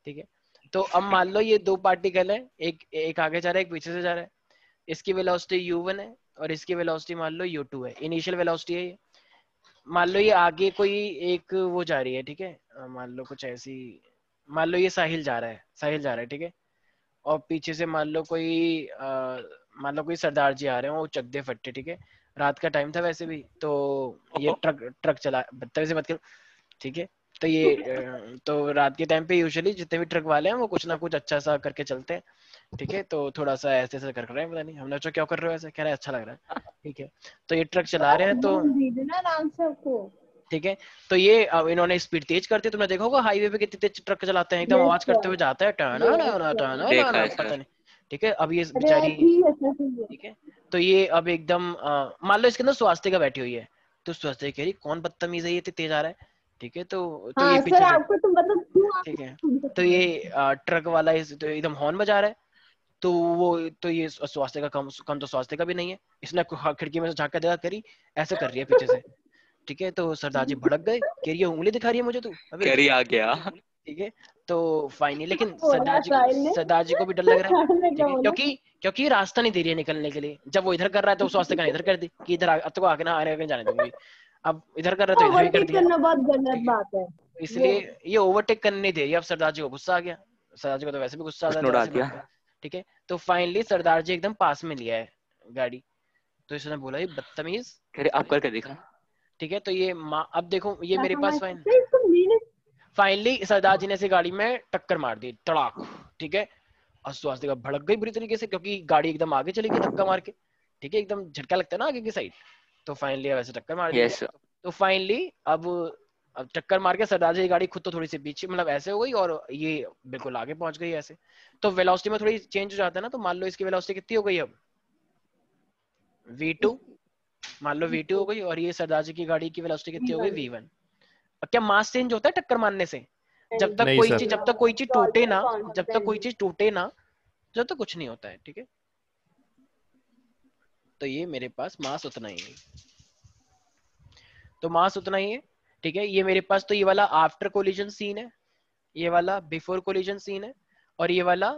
ठीक है। तो अब मान लो ये दो पार्टिकल है, एक एक आगे जा रहा है, एक पीछे से जा रहा है। इसकी वेलोसिटी u1 है और इसकी वेलोसिटी मान लो u2 है, इनिशियल वेलोसिटी है ये। मान लो ये आगे कोई एक वो जा रही है, ठीक है, मान लो कुछ ऐसी, मान लो ये साहिल जा रहा है, साहिल जा रहा है, ठीक है। और पीछे से मान लो कोई मान लो कोई सरदार जी आ रहे हो, वो चक दे फट्टे, ठीक है। रात का टाइम था वैसे भी, तो ये ट्रक ट्रक चला, बदतमीजी से मत करो, ठीक है। तो ये तो रात के टाइम पे यूजुअली जितने भी ट्रक वाले हैं वो कुछ ना कुछ अच्छा सा करके चलते हैं, ठीक है। तो थोड़ा सा ऐसे ऐसे कर रहे हैं, पता नहीं, हमने सोचा क्या कर रहे हो ऐसे, कह रहे हैं अच्छा लग रहा है, ठीक है। तो ये ट्रक चला रहे हैं, तो भेजना आराम से आपको। ठीक है। तो ये अब इन्होंने स्पीड तेज करती है, तुमने देखा होगा हाईवे पे कितने तेज ट्रक चलाते हैं, एकदम यस आवाज करते सर, हुए जाता है, टना यस ना टना देखा ना, है पता सर। नहीं, ठीक है। अब ये अरे बेचारी, ठीक है सर, ठीक है। ठीक है। तो ये अब एकदम मान लो इसके अंदर स्वास्तिका बैठी हुई है, तो स्वास्तिका कह रही कौन बदतमीज है ये, इतनी तेज आ रहा है, ठीक है। तो ये हाँ सर, पीछे से, आपको तो मतलब क्यों आप ठीक है। तो ये ट्रक वाला तो एकदम हॉर्न बजा रहा है। तो वो, तो ये स्वास्तिका कम कम तो स्वास्तिका भी नहीं है, इसने खिड़की में से झांक के देखा, करी ऐसे कर रही है पीछे से, ठीक है। तो सरदार जी भड़क गए, कह रही है उंगली दिखा रही है मुझे तू, अबे, कैरी आ गया। ठीक है। तो फाइनली, लेकिन बोला साहिल ने। सरदार जी को भी डर लग रहा है, साहिल ने ठीक क्या है, बोला? क्योंकि ये रास्ता नहीं दे रही है निकलने के लिए। जब वो इधर कर रहा है तो स्वास्थ्य का इधर कर दी कि इधर अब तो आगे ना आने आगे जाने दूंगी। अब इधर कर रहा है तो इधर भी कर ओवरटेक दिया, करना बहुत गलत ठीक है। बात है। वो इसलिए ये ओवरटेक करने नहीं दे रही। अब सरदार जी को गुस्सा आ गया, सरदार जी को तो वैसे भी गुस्सा आता है उसने जरा उड़ा सी बात दिया। पे, ठीक है। तो फाइनली सरदार जी एकदम पास में लिया है गाड़ी। तो इसने बोला ये बदतमीज, कैरी आप करके दिखा। ठीक है। तो ये अब देखो ये क्या मेरे समझ पास सकते हैं इसको मीन? फाइनली सरदार जी ने ऐसे गाड़ी में टक्कर मार दी, तड़ाक, ठीक है। और स्वास्तिका भड़क गई बुरी तरीके से, क्योंकि गाड़ी एकदम आगे चली गई धक्का मार के, ठीक है। एकदम झटका लगता है ना आगे की साइड। तो फाइनली वैसे टक्कर मार दी। यस। तो फाइनली अब टक्कर मार के सरदार जी की गाड़ी खुद तो थोड़ी सी पीछे, मतलब ऐसे हो गई, और ये बिल्कुल आगे पहुंच गई ऐसे। तो वेलोसिटी में थोड़ी चेंज हो जाता है ना। तो मान लो इसकी वेलोसिटी कितनी हो गई अब, v2, मान लो v2 हो गई, और ये सरदार जी की गाड़ी की वेलोसिटी कितनी हो गई, v1। अब क्या मास चेंज होता है टक्कर मारने से? जब तक नहीं कोई सर। चीज, जब तक कोई चीज टूटे ना, जब तक कोई चीज टूटे ना, जब तक कुछ नहीं होता है, ठीक है। तो ये मेरे पास मास उतना ही है, तो मास उतना ही है, ठीक है। ये मेरे पास तो ये वाला आफ्टर कोलिजन सीन है, ये वाला बिफोर कोलिजन सीन है, और ये वाला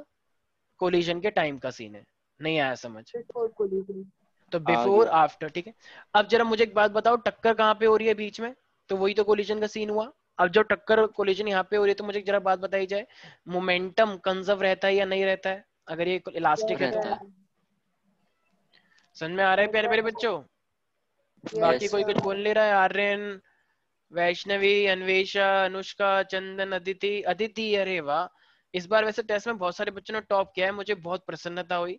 कोलिजन के टाइम का सीन है। नहीं आया समझ? Before collision. तो आ बिफोर गया। आफ्टर, ठीक है। अब जरा मुझे एक बात बताओ, टक्कर कहाँ पे हो रही है बीच में? तो वही तो कोलिजन का सीन हुआ। अब जो टक्कर कोलिजन यहाँ पे हो रही है, तो मुझे जरा बात बताई जाए, मोमेंटम कंजर्व रहता है या नहीं रहता है अगर ये इलास्टिक है तो? रहता है। समझ में आ रहा है प्यारे प्यारे बच्चों? बाकी यस कोई कुछ बोल नहीं रहा है? आर्यन, वैष्णवी, अन्वेषा, अनुष्का, चंदन, अदिति। अदिति, अरे वाह, इस बार वैसे टेस्ट में बहुत सारे बच्चों ने टॉप किया है, मुझे बहुत प्रसन्नता हुई।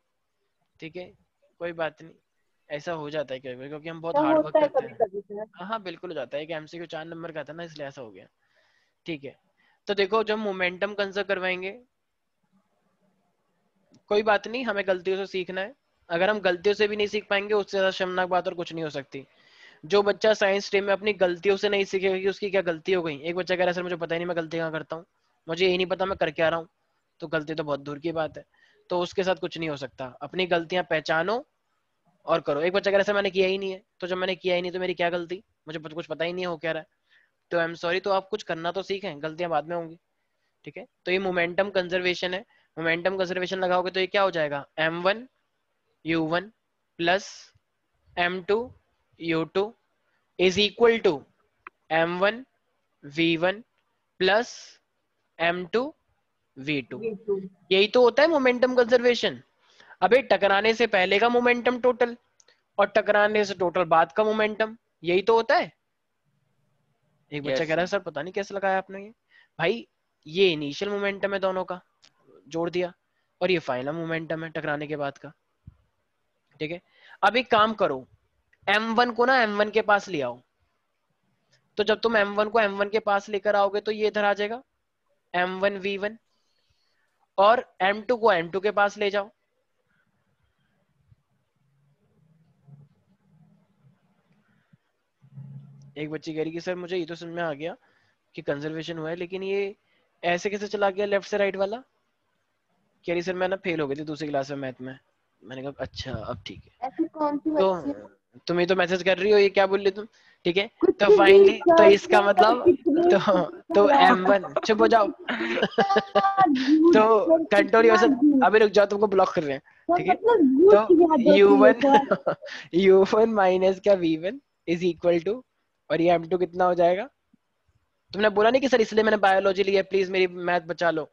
ठीक है, कोई बात नहीं, ऐसा हो जाता है कभी, क्योंकि हम बहुत ऐसा हार्ड वर्क होता है करते कभी हैं। कभी सर। हाँ हाँ बिल्कुल हो जाता है कि एमसीक्यू 4 नंबर का था ना, इसलिए ऐसा हो गया। ठीक है, तो देखो जब मोमेंटम कंजर्व करवाएंगे, कोई बात नहीं, हमें गलतियों से सीखना है। अगर हम गलतियों से भी नहीं सीख पाएंगे, उससे ज्यादा शर्मनाक बात और कुछ नहीं हो सकती। जो बच्चा साइंस स्ट्रीम में अपनी गलतियों से नहीं सीखेगा कि उसकी क्या गलती हो गई। एक बच्चा कह रहा है सर मुझे पता ही नहीं मैं गलती क्या करता हूँ, मुझे यही नहीं पता मैं कर क्या रहा हूँ, तो गलती तो बहुत दूर की बात है। तो उसके साथ कुछ नहीं हो सकता। अपनी गलतियां पहचानो और करो। एक बच्चा कह रहा है सर मैंने किया ही नहीं है, तो जब मैंने किया ही नहीं तो मेरी क्या गलती, मुझे कुछ पता ही नहीं हो क्या रहा है, तो आई एम सॉरी। तो आप कुछ करना तो सीखें, गलतियां बाद में होंगी। ठीक है, तो ये मोमेंटम कंजर्वेशन है। मोमेंटम कंजर्वेशन लगाओगे तो ये क्या हो जाएगा, m1 u1 plus m2 u2 is equal to m1 v1 plus m2 v2। V2। यही तो होता है मोमेंटम कंजर्वेशन। अबे टकराने से पहले का मोमेंटम टोटल और टकराने से टोटल बाद का मोमेंटम, यही तो होता है। एक बच्चा यस कह रहा है सर पता नहीं कैसे लगाया आपने ये। भाई ये इनिशियल मोमेंटम है दोनों का, जोड़ दिया, और ये फाइनल मोमेंटम है टकराने के बाद का। ठीक है, अब एक काम करो, m1 को ना m1 के पास ले आओ। तो जब तुम m1 को m1 के पास लेकर आओगे तो ये इधर आ जाएगा m1 v1, और m2 को m2 के पास ले जाओ। एक बच्ची कह रही कि सर मुझे ये तो समझ में आ गया कि कंजर्वेशन हुआ है, लेकिन ये ऐसे कैसे चला गया लेफ्ट से राइट वाला? कह रही सर मैं ना फेल हो गई थी दूसरी क्लास में मैथ में। मैंने कहा अच्छा अब ठीक है। ऐसी कौन सी तो बच्ची है? तुम ही तो मैसेज कर रही हो, ये क्या बोल रही तुम? ठीक है, कुछ तो भी फाइनली तो सर, इसका सर मतलब कितने तो m1 चुप हो जाओ कितना झूठ तो सर, कंट्रोल कितना योरसेल्फ। झूठ अभी रुक जाओ, तुमको ब्लॉक कर रहे हैं। सर, ठीक है, मतलब तो झूठ की याद होती है u1 सर। u1 माइनस का v1 इज इक्वल टू, और ये m2 कितना हो जाएगा? तुमने बोला नहीं कि सर इसलिए मैंने बायोलॉजी लिया, प्लीज मेरी मैथ बचा लो,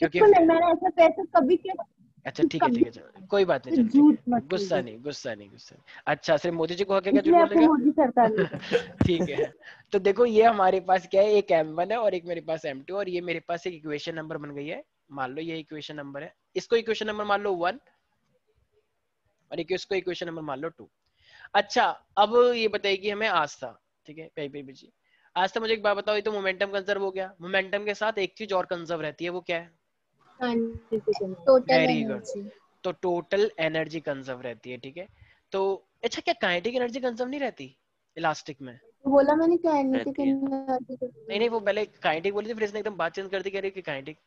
क्योंकि बिल्कुल नहीं, मैंने ऐसा पैसे कभी किया। अच्छा ठीक है ठीक है, चलो कोई बात नहीं, चलो ठीक झूठ है, मत गुस्सा बोलो, नहीं गुस्सा नहीं गुस्सा नहीं। अच्छा सिर्फ मोदी जी को हक है क्या झूठ इसलिए बोलने आपको का? मोदी सरकार ने ठीक है, तो देखो ये हमारे पास क्या है, एक m1 है और एक मेरे पास m2, और ये मेरे पास एक इक्वेशन नंबर बन गई है। मान लो ये इक्वेशन नंबर है, इसको इक्वेशन नंबर मान लो 1, और इसको इक्वेशन नंबर मान लो 2। अच्छा, अब ये बताइए हमें आस्था, ठीक है जी, आस्था मुझे एक बात बताओ, ये तो मोमेंटम कंजर्व हो गया, मोमेंटम के साथ एक चीज और कंजर्व रहती है, वो क्या है? Total very good, energy. तो टोटल एनर्जी कंजर्व रहती है। ठीक है, तो अच्छा क्या काइनेटिक एनर्जी कंजर्व नहीं रहती इलास्टिक में? तो बोला मैंने काइनेटिक रहती है। एनर्जी नहीं वो पहले काइनेटिक बोली थी, फिर इसने एकदम बात चेंज कर दी, कह रही कि काइनेटिक।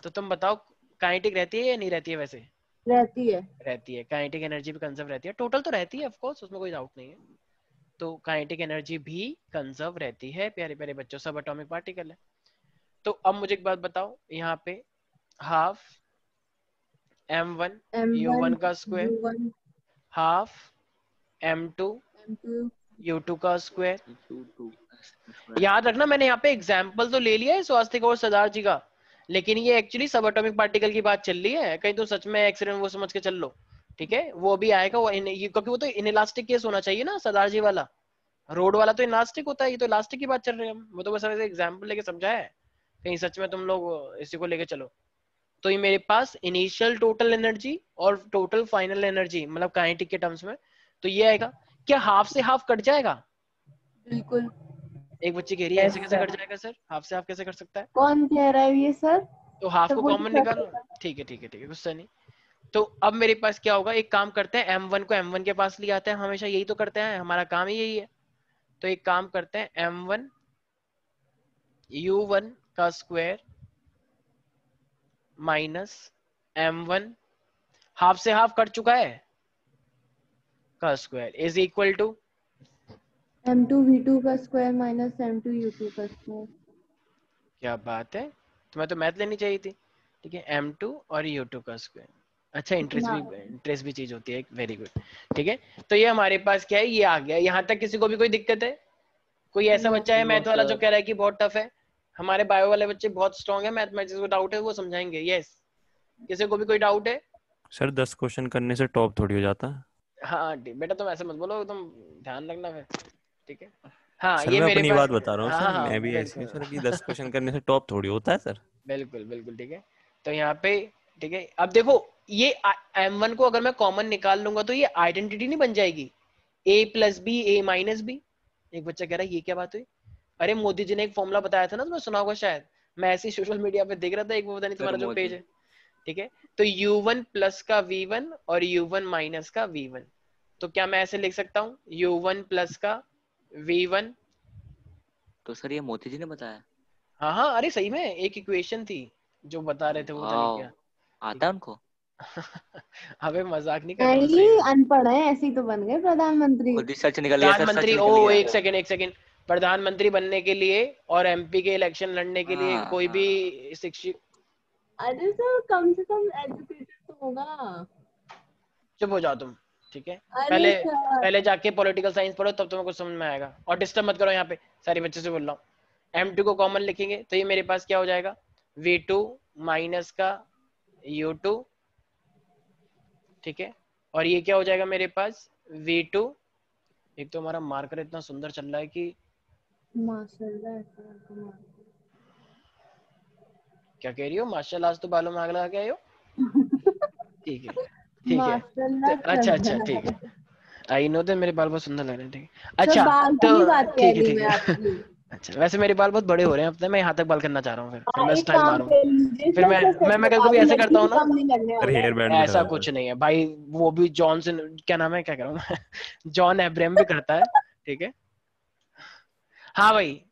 तो तुम बताओ काइनेटिक रहती है या नहीं रहती है? वैसे रहती है। रहती है, काइनेटिक एनर्जी भी कंजर्व रहती है, टोटल तो रहती है ऑफ कोर्स, उसमें कोई डाउट नहीं है। तो काइनेटिक एनर्जी भी कंजर्व रहती है प्यारे प्यारे बच्चों, सब एटॉमिक पार्टिकल है। तो अब मुझे एक बात बताओ, यहाँ पे हाफ m1 M1 u1 का square, U1 half m2 M2 u2 का स्क्वायर। 2 याद रखना मैंने यहाँ पे एग्जाम्पल तो ले लिया है स्वास्तिक और सरदार जी का, लेकिन ये एक्चुअली सब एटॉमिक पार्टिकल की बात चल रही है, कहीं तो सच में एक्सीडेंट वो समझ के चल लो। ठीक है, वो भी आएगा, वो क्योंकि वो तो इनइलास्टिक केस होना चाहिए ना सरदार जी वाला, रोड वाला तो इलास्टिक होता है, ये तो इलास्टिक की बात चल रही है। हम वो तो बस ऐसे एग्जाम्पल लेके समझाया है, कहीं सच में तुम लोग इसी को लेके चलो। तो ये मेरे पास इनिशियल टोटल एनर्जी और टोटल फाइनल एनर्जी, मतलब काइनेटिक के टर्म्स में, तो ये आएगा। क्या हाफ से हाफ कट जाएगा? बिल्कुल। एक बच्ची कह रही है यस ऐसे कैसे सर। कट जाएगा सर, हाफ से हाफ कैसे कट सकता है? कौन कह रहा है ये सर? तो हाफ सर को बोलिए कॉमन सर निकालो। सर। ठीक है ठीक है ठीक है, गुस्सा नहीं। तो अब मेरे पास क्या होगा, एक काम करते हैं, m1 को m1 के पास ले आते हैं, हमेशा यही तो करते हैं, हमारा काम ही यही है। तो एक काम करते हैं, m1 u1 का स्क्वायर माइनस m1 हाफ से हाफ कट चुका है का square is equal to, M2 V2 का स्क्वायर माइनस M2 U2 का स्क्वायर। क्या बात है, तुम्हें तो मैथ लेनी चाहिए थी। ठीक है, m2 और u2 का स्क्वायर। अच्छा, इंटरेस्ट भी चीज होती है, वेरी गुड। ठीक है, तो ये हमारे पास क्या है, ये आ गया। यहाँ तक किसी को भी कोई दिक्कत है? कोई ऐसा बच्चा है मैथ वाला जो कह रहा है कि बहुत टफ है? हमारे बायो वाले बच्चे बहुत स्ट्रॉन्ग है, मैथमेटिक्स को डाउट है वो समझाएंगे। यस, किसी को भी कोई डाउट है? सर 10 क्वेश्चन करने से टॉप थोड़ी हो जाता है। हाँ बेटा तुम ऐसे मत बोलो, तुम ध्यान रखना फिर। ठीक है, हाँ सर ये मैं मेरे अपनी पास, बात बता रहा हूँ हाँ सर, हाँ मैं भी ऐसे ही बिल्कुल सर कि 10 क्वेश्चन करने से टॉप थोड़ी होता है सर। बिल्कुल बिल्कुल। ठीक है, तो यहाँ पे ठीक है, अब देखो ये m1 को अगर मैं कॉमन निकाल लूंगा तो ये आइडेंटिटी नहीं बन जाएगी, a plus B A minus B. एक बच्चा कह रहा है ये क्या बात हुई? अरे मोदी जी ने एक फॉर्मूला बताया था ना, तुमने सुना होगा शायद, मैं ऐसे ही सोशल मीडिया पे देख रहा था, एक वो पता नहीं तुम्हारा जो पेज है। ठीक है, तो u1 प्लस का v1 और u1 माइनस का v1, तो क्या मैं ऐसे लिख सकता हूँ u1 प्लस का v1? तो सर ये मोदी जी ने बताया? हाँ हाँ, अरे सही में एक इक्वेशन थी जो बता रहे थे, वो पता नहीं क्या। आता है उनको? अबे मजाक नहीं कर रहा हूँ, ये सही में। अनपढ़ है, ऐसे ही तो बन गए प्रधानमंत्री। खुद ही सर्च निकल लिया सर, सर्च प्रधानमंत्री, निकल ओ लिया। एक सेकंड, प्रधानमंत्री बनने के लिए और एमपी के इलेक्शन लड़ने के लिए हाँ कोई हाँ। भी शिक्षित, अरे सर कम से कम एजुकेटेड तो होगा। चुप हो जाओ तुम। ठीक है, अरे पहले सर पहले जाके पॉलिटिकल साइंस पढ़ो, तब तुम्हें कुछ समझ में आएगा। और डिस्टर्ब मत करो यहाँ पे, सारे बच्चे से बोल रहा हूँ। m2 को कॉमन लिखेंगे तो ये मेरे पास क्या हो जाएगा, v2 माइनस का u2। ठीक है, और ये क्या हो जाएगा मेरे पास, v2। एक तो हमारा मार्कर इतना सुंदर चल रहा है कि माशाल्लाह। क्या कह रही हो माशाल्लाह, आज तो बालों में आग लगा के आई हो। ठीक है ठीक है, तो माशाल्लाह अच्छा चल अच्छा रहा ठीक है। है, आई नो तो मेरे बाल बहुत सुंदर लग रहे हैं। ठीक है, सर अच्छा बाल तो की बात कह ठीक है रही ठीक मैं है। आपकी। अच्छा वैसे मेरे बाल बहुत बड़े हो रहे हैं, अब तो मैं यहाँ तक बाल करना चाह रहा हूँ, फिर मैं एक स्टाइल काम मारूंगा। कर लीजिए फिर सर, मैं सच मैं बता कभी दूं, ऐसे करता लड़की हूँ भी ना, कम नहीं लगने सर वाला है। हेयर बैंड भी ऐसा करा कुछ दो। नहीं है भाई, वो भी जॉनसन, क्या नाम है, क्या कह रहा हूँ मैं, जॉन एब्राहम भी करता है। ठीक है, हाँ भाई,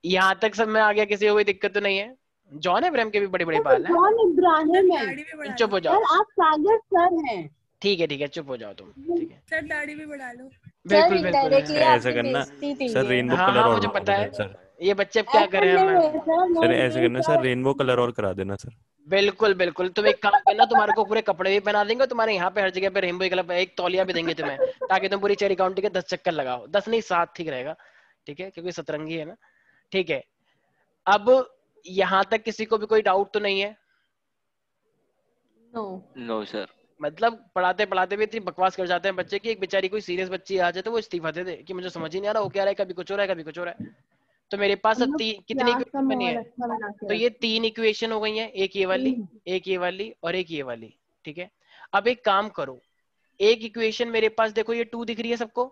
यहाँ तक सब में आ गया, किसी को कोई दिक्कत तो नहीं है? जॉन एब्राहम के भी बड़े बड़े सर बाल हैं। जॉन इब्राहिम है। दाढ़ी भी बढ़ा चुप लो हो जाओ, सर आप सागर सर हैं। ठीक है, चुप हो जाओ तुम। ठीक है, सर, दाढ़ी भी बढ़ा लो। सर बिल्कुल बिल्कुल। इनडायरेक्टली सर ऐसा आपकी करना, बेइज्जती थी सर ये। रेनबो हाँ कलर हाँ और मुझे करा पता देना है, सर। ये बच्चे अब क्या ऐसा करें हम। नहीं है सर, सर नहीं ऐसे नहीं करना सर, सर। रेनबो कलर और करा देना सर। बिल्कुल बिल्कुल, तुम एक काम करना, तुम्हारे को पूरे कपड़े भी पहना देंगे, तुम्हारे यहाँ पे हर जगह पे रेनबो कलर, एक तौलिया भी देंगे तुम्हें, ताकि तुम पूरी चेरी काउंटी के 10 चक्कर लगाओ। 10 नहीं 7 ठीक रहेगा। ठीक है, क्योंकि सतरंगी है ना। ठीक है, अब यहाँ तक किसी को भी कोई डाउट तो नहीं है? नो। No sir. मतलब पढ़ाते पढ़ाते भी इतनी बकवास कर जाते हैं बच्चे की, एक बेचारी कोई सीरियस बच्ची आ जाए तो वो इस्तीफा दे दे कि मुझे समझ ही नहीं आ रहा, वो क्या रहा है, कभी कुछ हो रहा है कभी कुछ हो रहा है। तो मेरे पास हम अब लोग कितनी क्लास का इक्वेशन बनी माहौल है? अच्छा बना तो के ये रखते 3 इक्वेशन हो गई हैं, एक ये वाली, हैं। एक ये वाली और एक ये वाली। ठीक है, अब एक काम करो, एक इक्वेशन मेरे पास देखो, ये 2 दिख रही है सबको,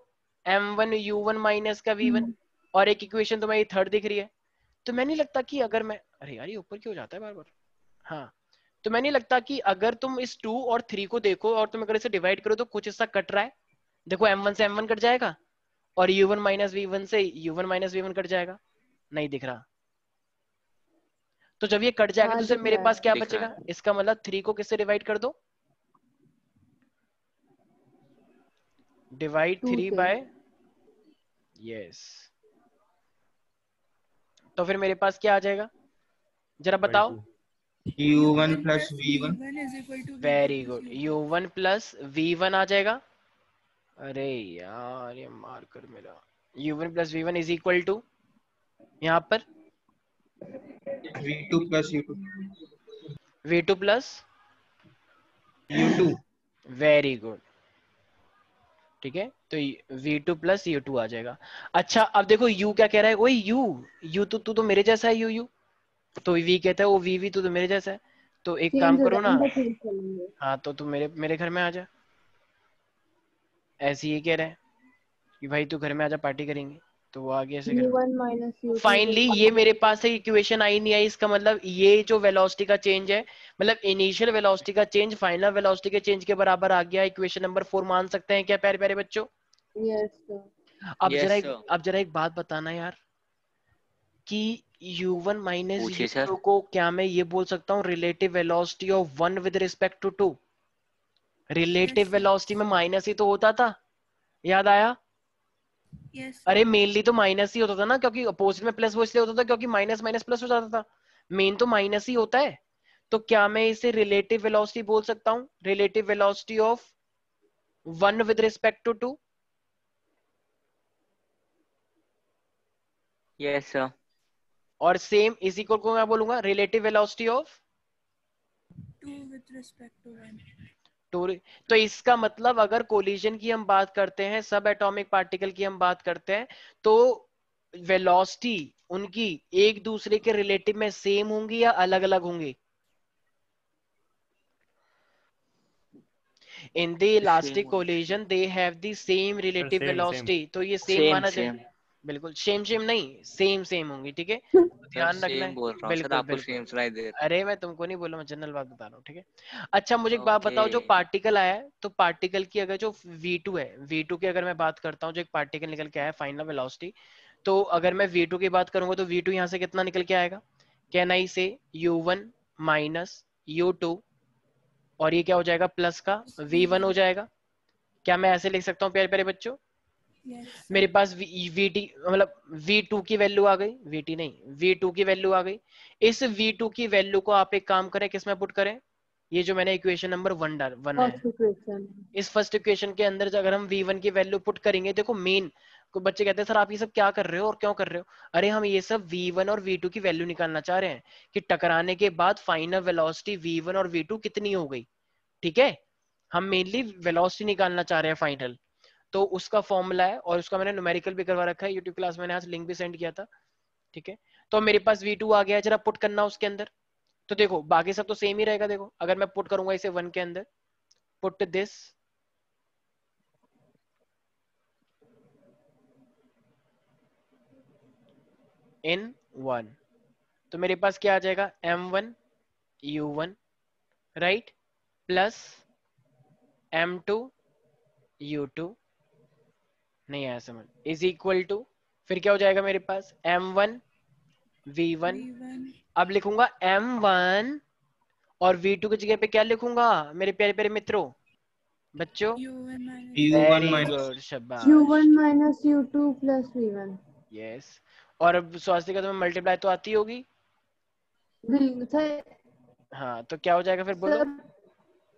m1 u1 माइनस का v1, और एक इक्वेशन तुम्हें थर्ड दिख रही है। तो मैं नहीं लगता कि अगर मैं, अरे यार ये ऊपर क्यों जाता है बार बार, हाँ, तो मैं नहीं लगता कि अगर तुम इस 2 और 3 को देखो और तुम अगर इसे डिवाइड करो तो कुछ हिस्सा कट रहा है। देखो m1 से m1 कट जाएगा, और u1 माइनस v1 से u1 माइनस v1 कट जाएगा, नहीं दिख रहा। तो जब ये कट जाएगा हाँ तो सिर्फ दिख मेरे रहा पास है। क्या दिख रहा बचेगा, है। इसका मतलब 3 को किससे डिवाइड कर दो, डिवाइड 2 3 से। बाय, यस, तो फिर मेरे पास क्या आ जाएगा, जरा बताओ। u1 plus v1। v1 is equal to v2 very plus good, u2। u1 plus v1 आ जाएगा। अरे यार ये मार्कर मेरा, u1 plus v1 is equal to, यहाँ पर v2 plus u2। v2 plus u2। Very good. ठीक है, तो v2 प्लस u2 आ जाएगा। अच्छा अब देखो u क्या कह रहा है, वही u तो मेरे जैसा है, u तो v कहता है वो v तो मेरे जैसा है। तो एक काम चेंज हो करो ना, जाएंगे, चेंज कर लेंगे। हाँ तो तू मेरे मेरे घर में आ जा, ऐसे ही कह रहे हैं कि भाई तू घर में आजा पार्टी करेंगे, तो वो आगे ऐसे कर। u1 माइनस u2 फाइनली ये मेरे पास है, इक्वेशन आई नहीं आई, इसका मतलब ये जो वेलोसिटी का चेंज है, मतलब इनिशियल वेलोसिटी का चेंज फाइनल वेलोसिटी के चेंज के बराबर आ गया। इक्वेशन नंबर 4 मान सकते हैं क्या प्यारे प्यारे बच्चों? Yes sir. Yes sir. अब जरा एक बात बताना यार, कि u1 माइनस पूछिए सर। u2 को क्या मैं ये बोल सकता हूँ relative velocity of 1 with respect to 2? Relative Yes, velocity में माइनस ही तो होता था, याद आया? yes, अरे मेनली तो माइनस ही होता था ना, क्योंकि अपोजिट में प्लस वो इसलिए होता था क्योंकि माइनस माइनस प्लस हो जाता था, मेन तो माइनस ही होता है। तो क्या मैं इसे रिलेटिव वेलोसिटी बोल सकता हूं? Relative velocity of 1 with respect to 2। Yes sir. और सेम इज इक्वल को मैं बोलूंगा relative velocity of 2 with respect to 1. Two. तो इसका मतलब अगर कोलिजन की हम बात करते हैं, सब एटॉमिक पार्टिकल की हम बात करते हैं, तो वेलोसिटी उनकी एक दूसरे के रिलेटिव में सेम होंगी या अलग अलग होंगी? In the elastic collision they have the same relative same velocity. तो ये सेम सेम माना सेम जाए? बिल्कुल सेम सेम नहीं, सेम सेम होंगी, ठीक है, तो सर, ध्यान रखना सेम है। बोल रहा हूँ सर, बिल्कुल आपको बिल्कुल। सेम सुनाई दे रहा अरे मैं तुमको नहीं बोला, मैं जनरल बात बता रहा हूँ, ठीक है। अच्छा मुझे एक बात है। बताओ, जो ओके। पार्टिकल आया है, तो पार्टिकल की अगर जो V2 है, V2 की अगर मैं बात करता हूँ, जो एक पार्टिकल निकल के आया फाइनल वेलोसिटी, तो अगर मैं V2 की बात करूंगा तो V2 यहाँ से कितना निकल के आएगा? कैन आई से U1 माइनस U2, और ये क्या हो जाएगा? प्लस का V1 हो जाएगा। क्या मैं ऐसे लिख सकता हूँ प्यारे प्यारे बच्चों? Yes. मेरे पास VT मतलब V2 की वैल्यू आ गई, VT नहीं V2 की वैल्यू आ गई। इस V2 की वैल्यू को आप एक काम करें, किसमें पुट करें? ये जो मैंने इक्वेशन नंबर 1 है, फर्स्ट इक्वेशन। इस फर्स्ट इक्वेशन के अंदर अगर हम V1 की वैल्यू पुट करेंगे, देखो मेन को बच्चे कहते हैं सर आप ये सब क्या कर रहे हो और क्यों कर रहे हो? अरे हम ये सब V1 और V2 की वैल्यू निकालना चाह रहे हैं कि टकराने के बाद फाइनल वेलोसिटी V1 और V2 कितनी हो गई, ठीक है। हम मेनली वेलोसिटी निकालना चाह रहे हैं फाइनल। तो उसका फॉर्मूला है, और उसका मैंने न्यूमेरिकल भी करवा रखा है यूट्यूब क्लास में, मैंने आज लिंक भी सेंड किया था, ठीक है। तो मेरे पास V2 आ गया है, जरा पुट करना उसके अंदर। तो देखो बाकी सब तो सेम ही रहेगा। देखो अगर मैं पुट करूंगा इसे 1 के अंदर, पुट दिस इन 1, तो मेरे पास क्या आ जाएगा? M1 U1 right, plus M2 U2, नहीं आया समझ, इज इक्वल टू, फिर क्या हो जाएगा मेरे पास? M1 V1। V1. अब लिखूंगा M1 और V2 की जगह पे क्या लिखूंगा मेरे प्यारे प्यारे मित्रों, बच्चों? U1 minus U1 very minus good, शाबाश। U1 minus U2 plus V1। Yes. और अब स्वास्थ्य का तुम्हें मल्टीप्लाई तो आती होगी? बिल्कुल सर। हाँ, तो क्या हो जाएगा फिर बोलो? सर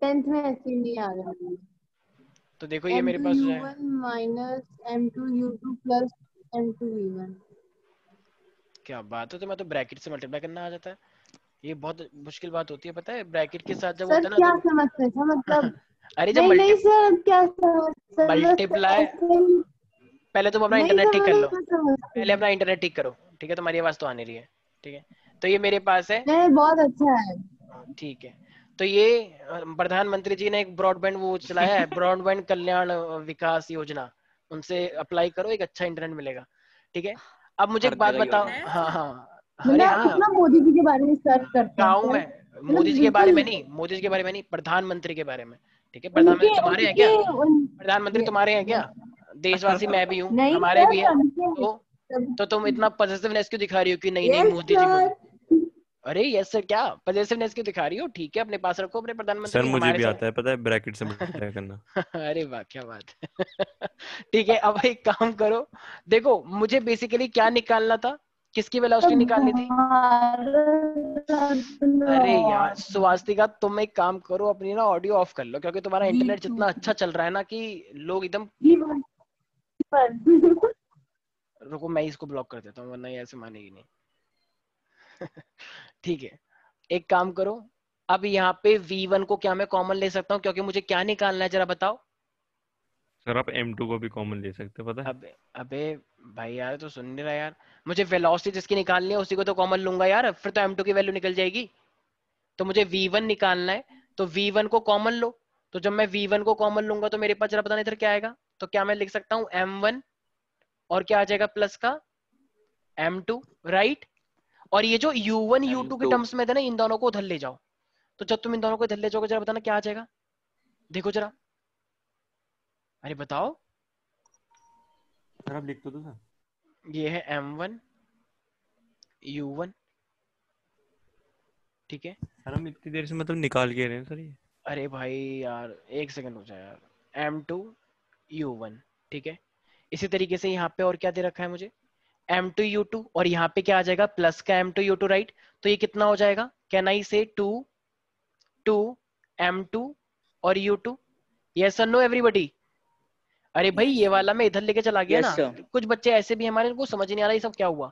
10th में ऐसे नहीं आ रहा है। तो देखो ये मेरे M2 पास हो जाएगा, U1 minus M2 U2 plus M2 V1। क्या बात है, तो मैं तो ब्रैकेट से मल्टीप्लाई करना आ जाता है। ये बहुत मुश्किल बात होती है, पता है, ब्रैकेट के साथ जब सर होता है क्या ना तो समझते थे मतलब? अरे जब नहीं नहीं सर, क्या समझ समझ मल्टीप्लाई, ऐसे ही पहले तुम अपना नहीं इंटरनेट ठीक कर समझ, लो, मैं समझती पहले हूँ। अपना इंटरनेट ठीक करो, ठीक है, तुम्हारी आवाज तो आने रही है, ठीक है। तो ये मेरे पास है, नहीं बहुत अच्छा है। ठीक है। तो ये प्रधानमंत्री जी ने एक ब्रॉडबैंड वो चलाया है, ब्रॉडबैंड कल्याण विकास योजना, उनसे अप्लाई करो, एक अच्छा इंटरनेट मिलेगा, ठीक है। अब मुझे हर एक बात जगह बताओ, योजना। हाँ हाँ, मतलब अरे आप हाँ, अपना मोदी जी के बारे में सर्च करते हैं गाँव सर? में मतलब मोदी जी के बारे में बिल्कुल नहीं, मोदी जी के बारे में नहीं, प्रधानमंत्री के बारे में, ठीक है। उनके प्रधानमंत्री तुम्हारे हैं उनके क्या? उन प्रधानमंत्री ये, तुम्हारे हैं क्या? देशवासी मैं भी हूँ, नहीं हमारे सर भी हैं। सबके तो तुम इतना पॉजिटिवनेस क्यों दिखा रही हो कि नहीं नहीं यस मोदी जी मोदी? सर। अरे यस सर, क्या पॉजिटिवनेस क्यों दिखा रही हो? ठीक है, अपने पास रखो अपने प्रधानमंत्री सर को, मुझे हमारे भी साथ आता है, पता है, ब्रैकेट से मल्टीप्लाई करना। अरे वाह क्या बात है ठीक है, अब एक काम करो, देखो मुझे बेसिकली क्या निकालना था, किसकी वेलोसिटी निकालनी थी? अरे यार स्वास्तिका, तुम एक काम करो, अपनी ना ऑडियो ऑफ कर लो, क्योंकि तुम्हारा इंटरनेट जितना अच्छा चल रहा है ना कि लोग एकदम, रुको मैं इसको ब्लॉक कर देता हूँ वरना ये ऐसे मानेगी नहीं ठीक है, एक काम करो, अब यहाँ पे V1 को क्या मैं कॉमन ले सकता हूँ, क्योंकि मुझे क्या निकालना है जरा बताओ? सर आप M2 को भी कॉमन ले सकते हो, पता है। अबे अबे भाई यार, तो सुन नहीं रहा यार, मुझे वेलोसिटी जिसकी निकालनी है उसी को तो कॉमन लूंगा यार, फिर तो M2 की वैल्यू निकल जाएगी। तो मुझे V1 निकालना है, तो V1 को कॉमन लो। तो जब मैं V1 को कॉमन लूंगा तो मेरे पास जरा पता नहीं इधर क्या आएगा, तो क्या मैं लिख सकता हूँ M1 और क्या आ जाएगा प्लस का M2, राइट। और ये जो U1 U2 के M2। टर्म्स में थे ना, इन दोनों को उधर ले जाओ। तो जब तुम इन दोनों को इधर ले जाओगे जरा बताना क्या आ जाएगा, देखो जरा, अरे बताओ। सर आप लिख तो दो सर। ये है M1 U1, ठीक है। सर हम इतनी देर से मतलब निकाल के रहे हैं सर ये। अरे भाई यार एक सेकंड हो जाए यार, M2 U1, ठीक है। इसी तरीके से यहाँ पे और क्या दे रखा है मुझे, M2 U2, और यहाँ पे क्या आ जाएगा प्लस का M2 U2, राइट। तो ये कितना हो जाएगा, कैन आई से 2 2m2 और u2? यस और नो एवरीबॉडी? अरे भाई Yes, ये sir. वाला मैं इधर लेके चला गया यस ना, सर। कुछ बच्चे ऐसे भी हमारे को समझ नहीं आ रहा ये सब क्या हुआ।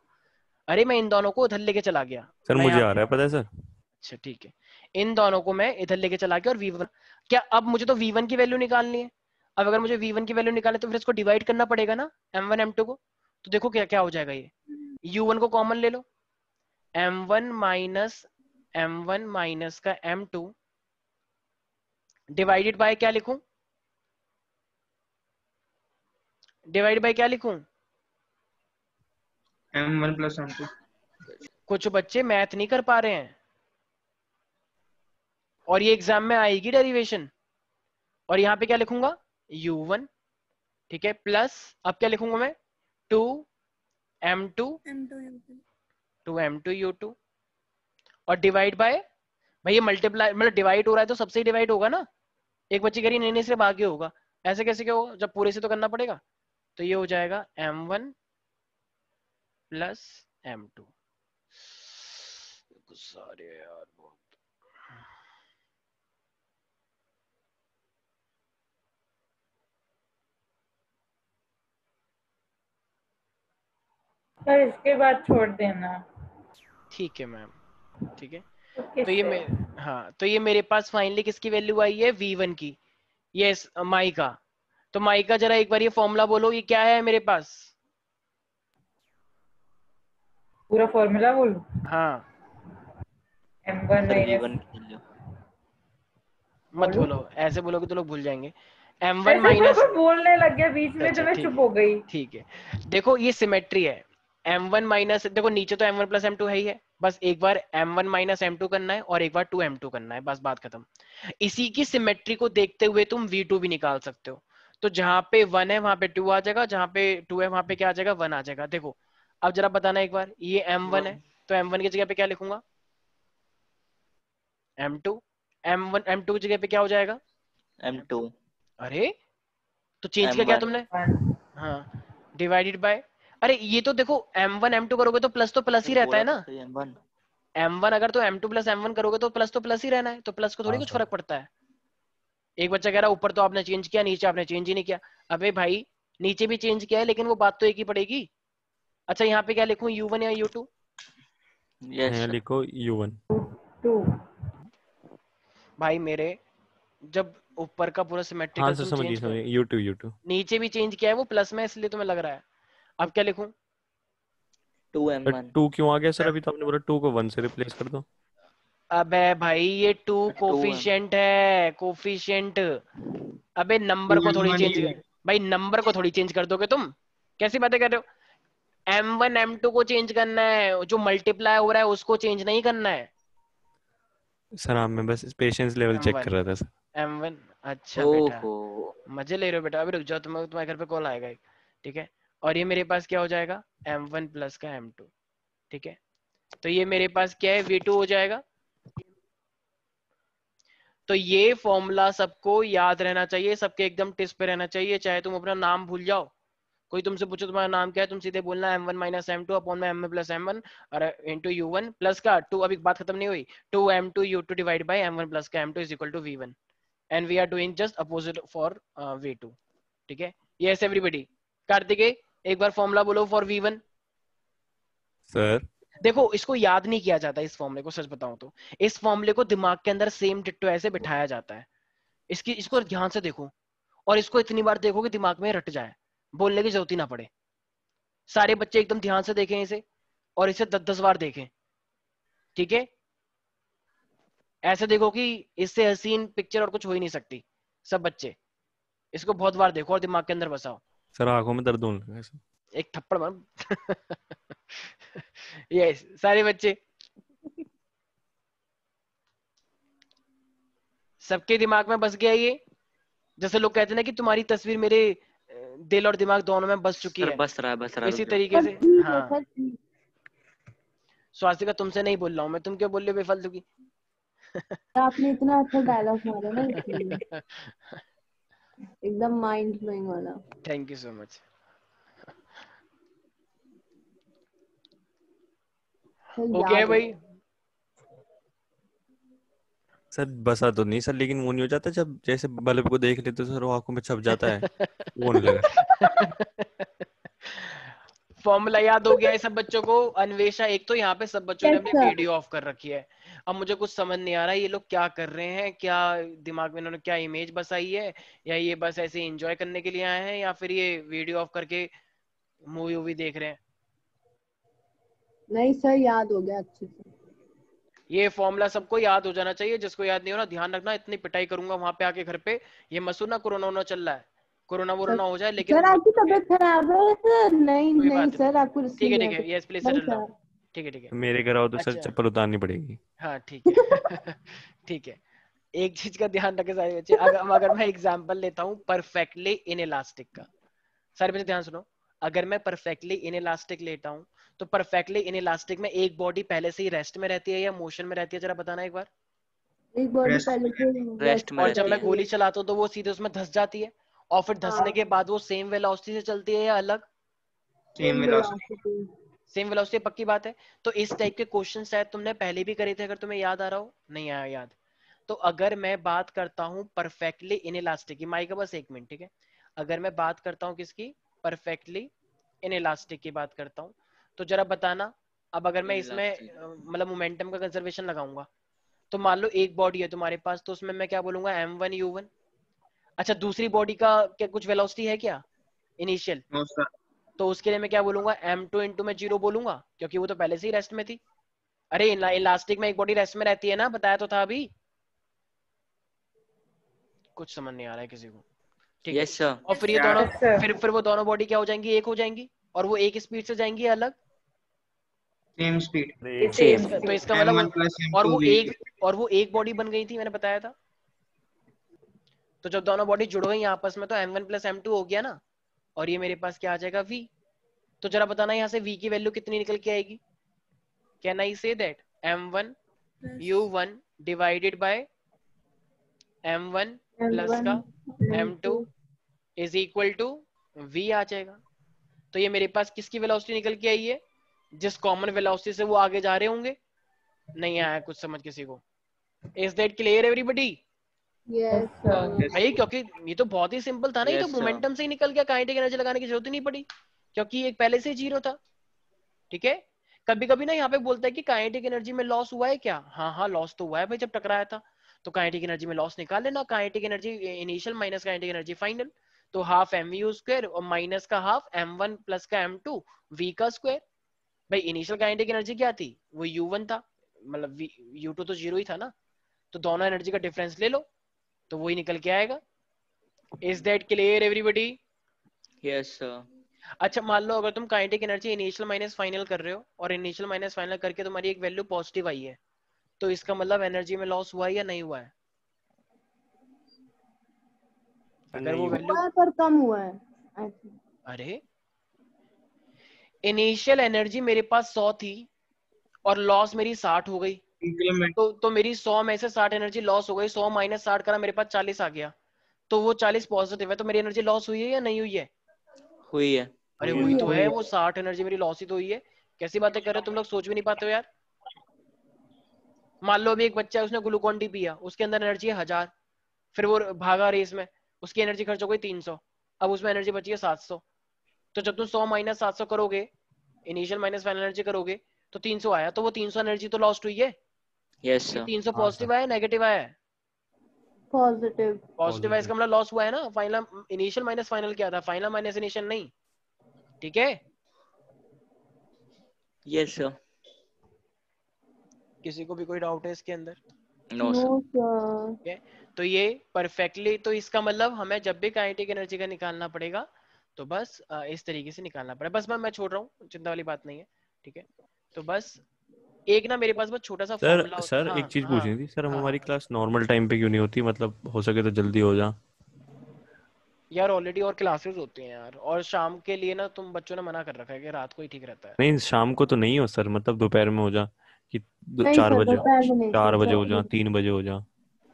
अरे मैं इन दोनों को उधर लेके चला गया, सर मैं मुझे यहाँ आ पे, रहा है पता है सर। अच्छा ठीक है, इन दोनों को मैं इधर लेके चला गया और v1, क्या अब मुझे तो v1 की वैल्यू निकालनी है। अब अगर मुझे v1 की वैल्यू निकालनी है तो फिर इसको डिवाइड करना पड़ेगा ना m1 m2 को। तो देखो क्या क्या हो जाएगा, ये u1 को कॉमन ले लो, m1 माइनस का m2 डिवाइडेड बाय क्या लिखूं, डिवाइड बाय क्या लिखूं? M1 plus M2. कुछ बच्चे मैथ नहीं कर पा रहे हैं और ये एग्जाम में आएगी डेरिवेशन। और यहाँ पे क्या लिखूंगा, u1, ठीक है, प्लस अब क्या लिखूंगा मैं, 2m2 M2 U2. 2m2 u2 और डिवाइड बाय, भाई ये मल्टीप्लाई मतलब डिवाइड हो रहा है तो सबसे ही डिवाइड होगा ना, एक बच्चे कह रही नहीं नहीं सिर्फ आगे होगा, ऐसे कैसे क्या होगा, जब पूरे से तो करना पड़ेगा। तो ये हो जाएगा m1 प्लस m2। सारे यार बहुत, सर इसके बाद छोड़ देना। ठीक है मैम, ठीक है। ओके तो ये सर। हाँ तो ये मेरे पास फाइनली किसकी वैल्यू आई है, v1 की। यस माई का। तो माई का जरा एक बार ये फॉर्मूला बोलो, ये क्या है मेरे पास। पूरा फॉर्मूला बोलो। हाँ M1 सर माइनस, V1 की वैल्यू मत बोलो। बोलो, ऐसे बोलोगे तो लोग भूल जाएंगे। m1 ऐसे माइनस, कोई बोलने लग गया बीच में अच्छा तो मैं ठीक चुप है, हो गई। ठीक है। देखो ये सिमेट्री है, m1 माइनस, देखो नीचे तो m1 प्लस m2 है ही है, बस एक बार m1 माइनस m2 करना है और एक बार 2m2 करना है, बस बात खत्म। इसी की सिमेट्री को देखते हुए तुम v2 भी निकाल सकते हो। तो जहां पे 1 है वहां पे 2 आ जाएगा, जहां पे 2 है वहां पे क्या आ जाएगा, 1 आ जाएगा। देखो अब जरा बताना एक बार, ये m1 है तो m1 की जगह पे क्या लिखूंगा, m2, m2 की जगह पे क्या हो जाएगा, M2 अरे तो चेंज किया क्या M1 तुमने, हाँ, डिवाइडेड बाय, अरे ये तो देखो m1 m2 करोगे तो प्लस तो प्लस ही सर रहता बोला है तो ना, सही M1। m1 अगर तो m2 प्लस m1 करोगे तो प्लस ही रहना है, तो प्लस को थोड़ी हाँ कुछ सर। फर्क पड़ता है। एक बच्चा कह रहा है ऊपर तो आपने चेंज किया, नीचे आपने चेंज ही नहीं किया। अबे भाई नीचे भी चेंज किया है लेकिन वो बात तो एक ही पड़ेगी। अच्छा यहाँ पे क्या लिखूं, u1 या u2? यस यहाँ सर। लिखो U1। 2। भाई मेरे, जब ऊपर का पूरा हाँ सिमेट्रिकल सर तुम समझिए चेंज कर, समझिए, U2 नीचे भी चेंज किया है वो प्लस में, इसलिए तुम्हें लग रहा है। अब क्या लिखूं, 2M1 2 क्यों आ गया सर, अभी तो आपने बोला 2 को 1 से रिप्लेस कर दो। अबे भाई ये 2 2M कोफिशिएंट है, कोफिशिएंट। अबे नंबर को थोड़ी 2M1 चेंज, ही है। भाई नंबर को थोड़ी चेंज कर दोगे तुम, कैसी बातें कर रहे हो। m1 m2 को चेंज करना है, जो मल्टीप्लाई हो रहा है उसको चेंज नहीं करना है। सर हाँ मैं बस पेशेंस लेवल चेक m1 कर रहा था सर। m1, अच्छा बेटा, ओहो। मजे ले रहे हो बेटा, अभी रुक जाओ, तुम्हारे घर पे कॉल आएगा एक, ठीक है। और ये मेरे पास क्या हो जाएगा, m1 प्लस का m2, ठीक है। तो ये मेरे पास क्या है, v2 हो जाएगा। तो ये फॉर्मूला सबको याद रहना चाहिए, सबके एकदम टिस पे रहना चाहिए, चाहे तुम अपना नाम भूल जाओ, कोई तुमसे पूछो तुम्हारा नाम क्या है, तुम सीधे बोलना m1 माइनस m2 अपॉन में m प्लस m1 और इंटू u1 प्लस का 2, अभी बात खत्म नहीं हुई, 2m2 u2 divide by m1 plus का m2 is equal to v1 and we are doing just opposite for v2, ठीक है। यस एवरीबॉडी, कार्तिकेय एक बार फॉर्मूला बोलो फॉर v1। सर देखो इसको याद नहीं किया जाता, इस फॉर्मूले को सच बताऊं तो, इस फॉर्मूले को दिमाग के अंदर सेम डिट्टो ऐसे बिठाया जाता है। इसको ध्यान से देखो और इसको इतनी बार देखो कि दिमाग में रट जाए, बोलने की जरूरत ही ना पड़े। सारे बच्चे एकदम ध्यान से देखें इसे और इसे 10-10 बार देखें, ठीक है। ऐसे देखो कि इससे हसीन पिक्चर और कुछ हो ही नहीं सकती। सब बच्चे इसको बहुत बार देखो और दिमाग के अंदर बसाओ। सर आंखों में दर्द होने लगा सर। एक थप्पड़ मार। यस सारे बच्चे, सबके दिमाग में बस गया ये। जैसे लोग कहते हैं ना कि तुम्हारी तस्वीर मेरे दिल और दिमाग दोनों में बस चुकी सर है, बस रहा इसी रुक जाओ। तरीके सर से। ठीक है, हाँ सर ठीक। स्वास्तिका तुमसे नहीं बोल रहा हूँ मैं, तुम क्यों बोल रहे हो बेफालतू की। आपने इतना अच्छा डायलॉग मारा ना इसलिए, एकदम माइंड ब्लोइंग वाला। Thank you so much. Sir okay है याद है। भाई, सर बसा तो नहीं सर, लेकिन वो नहीं हो जाता जब जैसे बल्ब को देख लेते तो सर वो आंखों में छप जाता है, वो नहीं लगा। फॉर्मूला याद हो गया है सब बच्चों को? अन्वेषा, एक तो यहाँ पे सब बच्चों ने Yes, अपनी sir. वीडियो ऑफ कर रखी है। अब मुझे कुछ समझ नहीं आ रहा ये लोग क्या कर रहे हैं, क्या दिमाग में इन्होंने क्या इमेज बसाई है, या ये बस ऐसे एंजॉय करने के लिए आए हैं, या फिर ये वीडियो ऑफ करके मूवी वूवी देख रहे हैं। नहीं सर, याद हो गया अच्छे से। ये फॉर्मूला सबको याद हो जाना चाहिए, जिसको याद नहीं हो ना ध्यान रखना, इतनी पिटाई करूंगा वहां पे आके घर पे। ये मत सुनना कोरोना वोरोना चल रहा है, कोरोना वोरोना हो जाए, लेकिन सर आपकी तबीयत खराब है सर? नहीं कोई नहीं बात सर, आपको ठीक है इसलिए ठीक है, यस प्लीज नहीं सेटल डाउन। सर। ठीक है ठीक है, मेरे घर आओ तो सर अच्छा चप्पल उतारनी पड़ेगी। हाँ ठीक है ठीक है। एक चीज का ध्यान रखे सारे बच्चे, अगर मैं एग्जांपल लेता हूँ परफेक्टली इन इलास्टिक का, सारे बच्चे ध्यान सुनो। अगर मैं परफेक्टली इन इलास्टिक लेता हूँ तो परफेक्टली इन इलास्टिक में एक बॉडी पहले से ही रेस्ट में रहती है या मोशन में रहती है, जरा बताना एक बार। एक बॉडी Rest पहले से Rest रेस्ट में और में जब मैं रहती गोली है। चलाता हूँ तो वो सीधे उसमें धस जाती है, और फिर धसने के बाद वो सेम वेलोसिटी से चलती है या अलग? Same velocity. सेम वेलोसिटी, पक्की बात है। तो इस टाइप के क्वेश्चन शायद तुमने पहले भी करे थे, अगर तुम्हें याद आ रहा हो, नहीं आया याद। तो अगर मैं बात करता हूँ परफेक्टली इन इलास्टिक की, माइक बस एक मिनट ठीक है, अगर मैं बात करता हूँ किसकी, परफेक्टली इन इलास्टिक की बात करता हूँ, तो जरा बताना। अब अगर मैं इसमें मतलब मोमेंटम का कंजर्वेशन लगाऊंगा, तो मान लो एक बॉडी है तुम्हारे पास, तो उसमें मैं क्या बोलूंगा, m1 u1। अच्छा दूसरी बॉडी का क्या कुछ वेलोसिटी है क्या इनिशियल? No, sir. तो उसके लिए मैं क्या बोलूंगा, m2 इंटू में 0 बोलूंगा, क्योंकि वो तो पहले से ही रेस्ट में थी। अरे इलास्टिक में एक बॉडी रेस्ट में रहती है ना, बताया तो था अभी। कुछ समझ नहीं आ रहा है किसी को? ठीक है। Yes sir. और फिर ये Yeah. दोनों Yes, sir. फिर वो दोनों बॉडी क्या हो जाएंगी, एक हो जाएंगी, और वो एक स्पीड से जाएंगी या अलग? Same speed. Same Same. तो इसका मतलब M1 plus और M2 वो V2. एक बॉडी बन गई थी, मैंने बताया था। तो जब दोनों बॉडी जुड़ गई आपस में तो m1 प्लस m2 हो गया ना, और ये मेरे पास क्या आ जाएगा v। तो जरा बताना यहाँ से v की वैल्यू कितनी निकल के आएगी? Can I say that m1 u1 divided by m1 plus का m2 is equal to v आ जाएगा। तो ये मेरे पास किसकी वेलोसिटी निकल के आई है, जिस कॉमन वेलोसिटी से वो आगे जा रहे होंगे। नहीं आया कुछ समझ किसी को? Is that clear everybody? Yes sir. भाई क्योंकि ये तो बहुत ही सिंपल था ना, ये तो Yes, sir. मोमेंटम से ही निकल गया, काइनेटिक एनर्जी लगाने की जरूरत ही नहीं पड़ी, क्योंकि एक पहले से ही जीरो था। ठीक है। कभी कभी ना यहाँ पे बोलता है कि काइनेटिक एनर्जी में लॉस हुआ है क्या, हाँ हाँ लॉस तो हुआ है भाई, जब टकराया था। तो काइनेटिक एनर्जी में लॉस निकाल लेना, kinetic energy initial minus kinetic energy final, तो हाफ एम यू स्क्वायर और माइनस का हाफ m1 प्लस का m2 v का स्क्वायर। भाई इनिशियल काइनेटिक एनर्जी क्या थी, वो u1 था, मतलब u2 तो जीरो ही था ना, तो दोनों एनर्जी का डिफरेंस ले लो तो वही निकल के आएगा। Is that clear everybody? Yes sir. अच्छा मान लो अगर तुम kinetic energy initial minus final कर रहे हो, और इनिशियल माइनस फाइनल करके तुम्हारी एक वैल्यू पॉजिटिव आई है, तो इसका मतलब एनर्जी में लॉस हुआ है या नहीं हुआ है? अगर वो वैल्यू, हुआ है पर कम हुआ है ऐसे। अरे इनिशियल एनर्जी मेरे पास 100 थी और लॉस मेरी 60 हो गई, Increment. तो मेरी 100 में से 60 एनर्जी लॉस हो गई, 100 माइनस 60 करा मेरे पास 40 आ गया, तो वो 40 पॉजिटिव है, तो मेरी एनर्जी लॉस हुई है या नहीं हुई है? हुई है। अरे हुई हुई है। तो है, वो 60 एनर्जी मेरी लॉस ही तो हुई है। कैसी बातें कर रहे हो तुम लोग, सोच भी नहीं पाते हो यार। मान लो अभी एक बच्चा है, उसने ग्लूकॉन डी पिया, उसके अंदर एनर्जी है 1000, फिर वो भागा रेस में, उसकी एनर्जी खर्च हो गई 300, अब उसमें एनर्जी बची है 700। तो जब तुम 100 माइनस 700 करोगे, इनिशियल माइनस फाइनल एनर्जी करोगे, तो 300 आया, तो वो 300 एनर्जी तो लॉस्ट हुई है। यस ये सर। 300 हाँ पॉजिटिव सर, आया नेगेटिव आया है? पॉजिटिव। पॉजिटिव है, इसका पॉजिटिव। मतलब लॉस हुआ है ना। फाइनल इनिशियल माइनस फाइनल क्या था, फाइनल माइनस इनिशियल नहीं। ठीक है, यस सर। किसी को भी कोई डाउट है इसके अंदर? No sir. No sir. ठीक है, तो ये परफेक्टली, तो इसका मतलब हमें जब भी काइनेटिक एनर्जी का निकालना पड़ेगा तो बस इस तरीके से निकालना पड़ेगा। बस मैं छोड़ रहा हूँ, चिंता वाली बात नहीं है। ठीक है, तो बस एक ना मेरे पास बहुत छोटा सा सर फॉर्मूला सर हाँ एक चीज हाँ पूछनी थी सर, हम हाँ हमारी हाँ। क्लास नॉर्मल टाइम पे क्यों नहीं होती, मतलब हो सके तो जल्दी हो जा। यार ऑलरेडी और क्लासेस होती हैं यार, और शाम के लिए ना तुम बच्चों ने मना कर रखा है कि रात को ही ठीक रहता है। नहीं शाम को तो नहीं हो सर, मतलब दोपहर में हो जा, कि नहीं 4 सर, बजे, दोपहर में नहीं 4 सर, बजे हो जा, 3 बजे हो जा।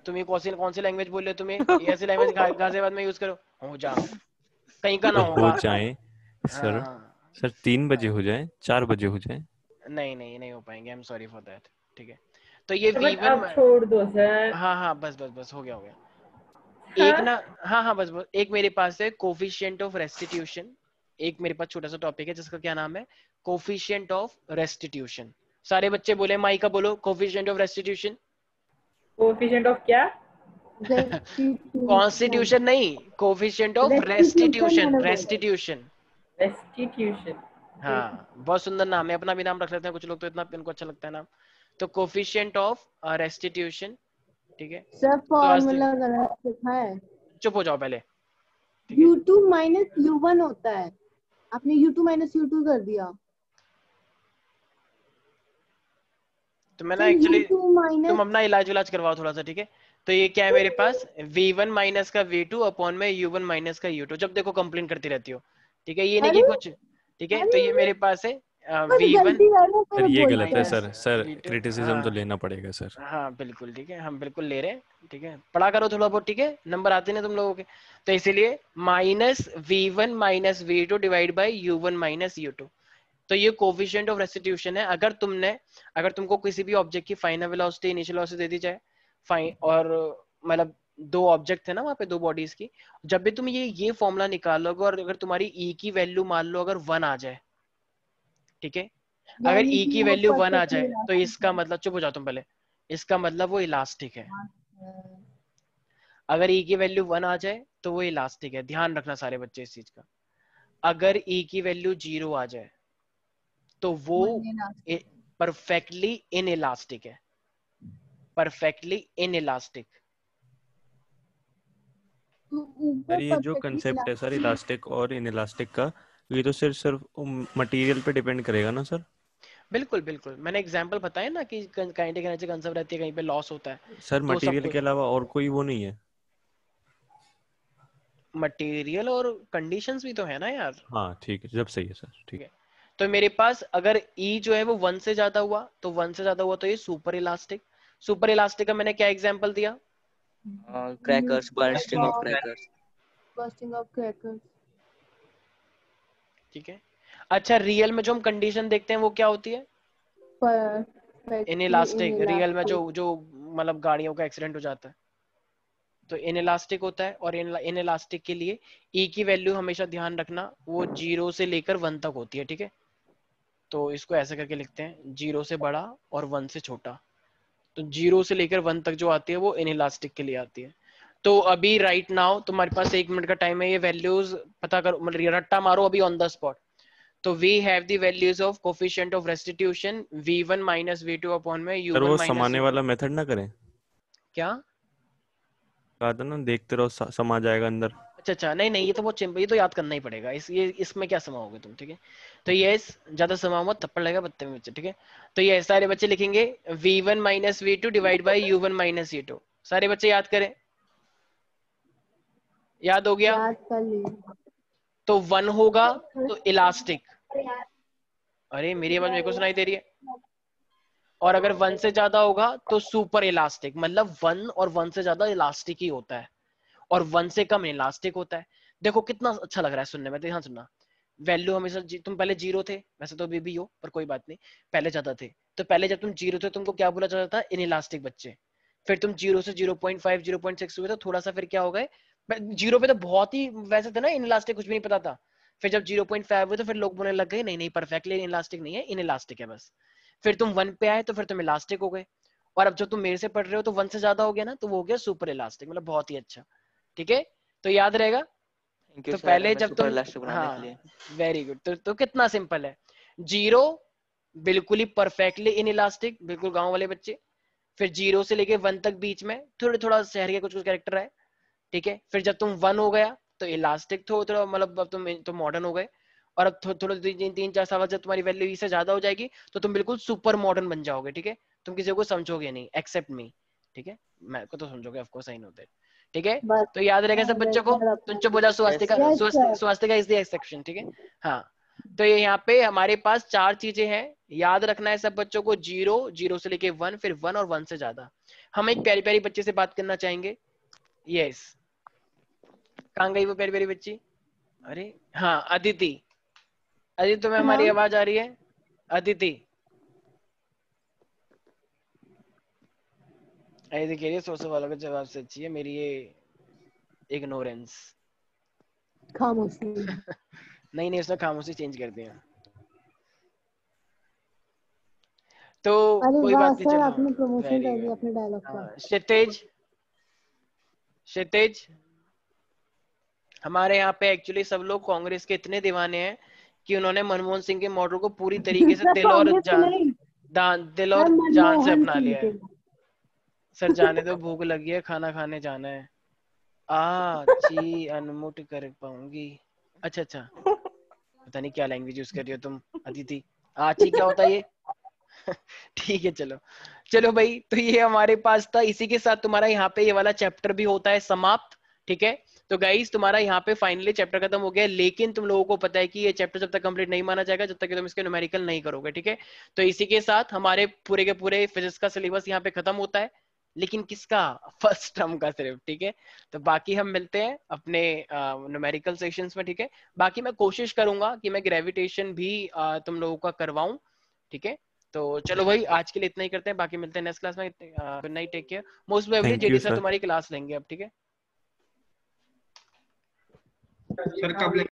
तुम ये कौन सी लैंग्वेज बोल रहे हो, तुम्हें ये ऐसी लैंग्वेज गाजियाबाद में यूज करो, हो जा, कहीं का ना तो हो होगा। जाए हाँ सर, हाँ सर 3 बजे हाँ हो जाए, 4 बजे हो जाए। नहीं नहीं नहीं हो पाएंगे, I am sorry for that. ठीक है, तो ये बट V1 अब छोड़ दो सर। हाँ हाँ बस बस बस हो गया हो गया। हाँ? एक ना, हाँ हाँ बस बस, एक मेरे पास है कोफिशिएंट ऑफ रेस्टिट्यूशन। एक मेरे पास छोटा सा टॉपिक है जिसका क्या नाम है, कोफिशिएंट ऑफ रेस्टिट्यूशन। सारे बच्चे बोले, माई का बोलो, coefficient of restitution. Coefficient of क्या? रेस्टिट्यूशन। कॉन्स्टिट्यूशन नहीं, कोफिशिएंट ऑफ रेस्टिट्यूशन रेस्टिट्यूशन, मैंने बोला। रेस्टिट्यूशन। रेस्टिट्यूशन। हाँ बहुत सुंदर नाम है, अपना भी नाम रख लेते हैं कुछ लोग तो, इतना इनको अच्छा लगता है नाम। तो कोफिशिएंट ऑफ रेस्टिट्यूशन, ठीक है। सर तो आज फॉर्मूला गलत लिखा है। चुप हो जाओ पहले, ठीक है। U2 माइनस U1 होता है, आपने U2 माइनस U2 कर दिया। तो मैं ना सर एक्चुअली, U2 तुम माइनस अपना इलाज विलाज करवाओ थोड़ा सा, ठीक है। तो ये क्या है मेरे पास, V1 माइनस का V2 अपॉन में U1 माइनस का U2। जब देखो कंप्लेन करती रहती हो, ठीक है, ये नहीं कि अरे कुछ, ठीक है। तो अरे ये मेरे पास है बस V1 गलती कर रहे सर मेरे ये गलत है बोलते हैं। सर, सर V2, क्रिटिसिज्म तो हाँ लेना पड़ेगा सर। हाँ बिल्कुल, ठीक है, हम बिल्कुल ले रहे हैं, ठीक है। पढ़ा करो थोड़ा बहुत, ठीक है, नंबर आते नहीं तुम लोगों के। तो इसीलिए minus V1 minus V2 divide by U1 minus U2। तो ये कोफिशिएंट ऑफ रेस्टिट्यूशन है। अगर तुमको किसी भी ऑब्जेक्ट की फाइनल वेलोसिटी, इनिशियल वेलोसिटी दे दी जाए, फाइन, और मतलब दो ऑब्जेक्ट थे ना वहाँ पे, दो बॉडीज की, जब भी तुम ये फॉर्मूला निकालोगे और अगर तुम्हारी E की वैल्यू मान लो अगर 1 आ जाए, ठीक है, अगर यानी E कि की वो वैल्यू 1 आ परफेक्टली जाए तो इलास्टिक इसका है। मतलब, चुप हो जाओ तुम पहले, इसका मतलब वो इलास्टिक है। अगर E की वैल्यू 1 आ जाए तो वो इलास्टिक है, ध्यान रखना सारे बच्चे इस चीज का। अगर E की वैल्यू 0 आ जाए तो वो परफेक्टली इन इलास्टिक है, परफेक्टली इन इलास्टिक। तो सर ऊपर ये जो परफेक्टली कंसेप्ट है सर इलास्टिक और इनइलास्टिक का, ये तो सिर्फ सिर्फ मटेरियल पे डिपेंड करेगा ना सर? बिल्कुल बिल्कुल, मैंने एग्जांपल बताया ना कि काइनेटिक एनर्जी कंजर्व रहती है, कहीं पे लॉस होता है, सर तो सब मटेरियल कुछ के अलावा और कोई वो नहीं है? मटेरियल और कंडीशंस भी तो है ना यार, हाँ ठीक है, जब सही है सर, ठीक ठीक। है। तो मेरे पास अगर E जो है वो 1 से ज्यादा हुआ, तो 1 से ज्यादा हुआ तो ये सुपर इलास्टिक। सुपर इलास्टिक का मैंने क्या एग्जांपल दिया, crackers, bursting of crackers. Bursting of crackers. ठीक है। अच्छा, रियल में जो हम कंडीशन देखते हैं वो क्या होती है, इन परफेक्टली इलास्टिक। रियल में जो जो मतलब गाड़ियों का एक्सीडेंट हो जाता है तो इन इलास्टिक होता है। और इन इलास्टिक के लिए E की वैल्यू हमेशा ध्यान रखना वो 0 से लेकर 1 तक होती है, ठीक है। तो इसको ऐसे करके लिखते हैं, 0 से बड़ा और 1 से छोटा। तो 0 से लेकर 1 तक जो आती है वो इन इलास्टिक के लिए आती है। तो अभी राइट नाउ तुम्हारे पास 1 मिनट का टाइम है, ये वैल्यूज पता करो, मतलब रट्टा मारो अभी ऑन द स्पॉट। तो we have the values of coefficient of restitution V1 minus V2 upon में सर U1 वो माइनस समाने U2। वाला मेथड ना करें, क्या? कहा था ना, देखते रहो समा जाएगा अंदर। अच्छा अच्छा, नहीं नहीं, ये तो बहुत सिंपल, ये तो याद करना ही पड़ेगा, इसमें क्या समाओगे तुम, ठीक है। तो ये ज्यादा समाओ मत, थप्पड़ लगेगा पत्ते में बच्चे, ठीक है। तो ये सारे बच्चे लिखेंगे V1 minus V2 divide by U1 minus U2। सारे बच्चे याद करें, याद हो गया? याद कर लिए। तो 1 होगा तो इलास्टिक, अरे मेरी आवाज मेरे को सुनाई दे रही है। और अगर 1 से ज्यादा होगा तो सुपर इलास्टिक, मतलब 1 और 1 से ज्यादा इलास्टिक ही होता है, और 1 से कम इलास्टिक होता है। देखो कितना अच्छा लग रहा है सुनने में, ध्यान सुनना। वैल्यू हमेशा तुम पहले 0 थे, वैसे तो अभी भी हो पर कोई बात नहीं, पहले ज्यादा थे। तो पहले जब तुम 0 थे तुमको क्या बोला जाता था, इन इलास्टिक बच्चे। फिर तुम 0 से 0.5 0.6 हुए तो थोड़ा सा, फिर क्या हो गए, 0 पे तो बहुत ही वैसे थे ना इन इलास्टिक, कुछ भी नहीं पता था। फिर जब 0.5 हुए तो फिर लोग बोलने लग गए नहीं नहीं परफेक्टली इन इलास्टिक नहीं है, इन इलास्टिक है बस। फिर तुम 1 पे आए तो फिर तुम इलास्टिक हो गए। और अब जब तुम मेरे से पढ़ रहे हो तो 1 से ज्यादा हो गया ना, तो वो हो गया सुपर इलास्टिक, मतलब बहुत ही अच्छा, ठीक है। तो याद रहेगा। थैंक यू तो सर पहले हमें जब सुपर तुम, इलास्टिक बनाने के हाँ लिए। वेरी गुड, तो कितना सिंपल है, 0 बिल्कुल ही परफेक्टली इन इलास्टिक, बिल्कुल गांव वाले बच्चे। फिर 0 से लेके 1 तक बीच में थोड़े थोड़ा शहर के कुछ कुछ कैरेक्टर है, ठीक है। फिर जब तुम 1 हो गया तो इलास्टिक थोड़ा मतलब अब तुम मॉडर्न हो गए। और अब थोड़े 3 4 साल बाद जब तुम्हारी वैल्यू से ज्यादा हो जाएगी तो तुम बिल्कुल सुपर मॉडर्न बन जाओगे, ठीक है। तुम किसी को समझोगे नहीं एक्सेप्ट मी, ठीक है। मैं को तो समझोगे of course, I know that, ठीक है। बस तो याद रहेगा सब बच्चों को। तुम चुप हो जाओ, yes Swastika sir. Yes sir. Swastika is the exception, ठीक है। हाँ, तो ये यहाँ पे हमारे पास 4 चीजें हैं, याद रखना है सब बच्चों को, 0 0 से लेके 1, फिर 1 और 1 से ज्यादा। हम एक प्यारी प्यारी बच्चे से बात करना चाहेंगे। यस, कहाँ गई वो प्यारी प्यारी बच्ची? अरे हाँ, अदिति। अदिति तुम्हें हमारी हाँ आवाज आ रही है? अदिति ऐसे कह रही है 100 सवालों का जवाब से अच्छी है मेरी ये इग्नोरेंस। खामोशी। नहीं इसमें खामोशी चेंज कर दिया। तो अरे कोई वाह बात नहीं, सर, चलो आपने प्रमोशन वेरी कर दिया गुड। अपने डायलॉग का। क्षितिज हमारे यहाँ पे एक्चुअली सब लोग कांग्रेस के इतने दीवाने हैं कि उन्होंने मनमोहन सिंह के मॉडल को पूरी तरीके से सर दिल और कांग्रेस के नहीं, दिल सर और जान से मनमोहन अपना सिंह लिया के। है। सर जाने दो, भूख लगी है, खाना खाने जाना है। ची अनमुट कर पाऊंगी। अच्छा पता नहीं क्या लैंग्वेज यूज कर रही हो तुम अदिति। आची क्या होता है ये? ठीक है चलो भाई, तो ये हमारे पास था। इसी के साथ तुम्हारा यहाँ पे ये वाला चैप्टर भी होता है समाप्त। ठीक है, तो गाइस तुम्हारा यहाँ पे फाइनली चैप्टर खत्म हो गया, लेकिन तुम लोगों को पता है कि ये चैप्टर जब तक कंप्लीट नहीं माना जाएगा जब तक कि तुम इसके न्यूमेरिकल नहीं करोगे। ठीक है, तो इसी के साथ हमारे पूरे के पूरे फिजिक्स का सिलेबस यहाँ पे खत्म होता है, लेकिन किसका? फर्स्ट टर्म का सिर्फ। ठीक है, तो बाकी हम मिलते हैं अपने न्यूमेरिकल सेशंस में। ठीक है, बाकी मैं कोशिश करूंगा कि मैं ग्रेविटेशन भी तुम लोगों का करवाऊं। ठीक है, तो चलो भाई आज के लिए इतना ही करते हैं, बाकी मिलते हैं नेक्स्ट क्लास में। Good night, take care. Most probably thank you JD sir sir. तुम्हारी क्लास लेंगे अब। ठीक है सर कब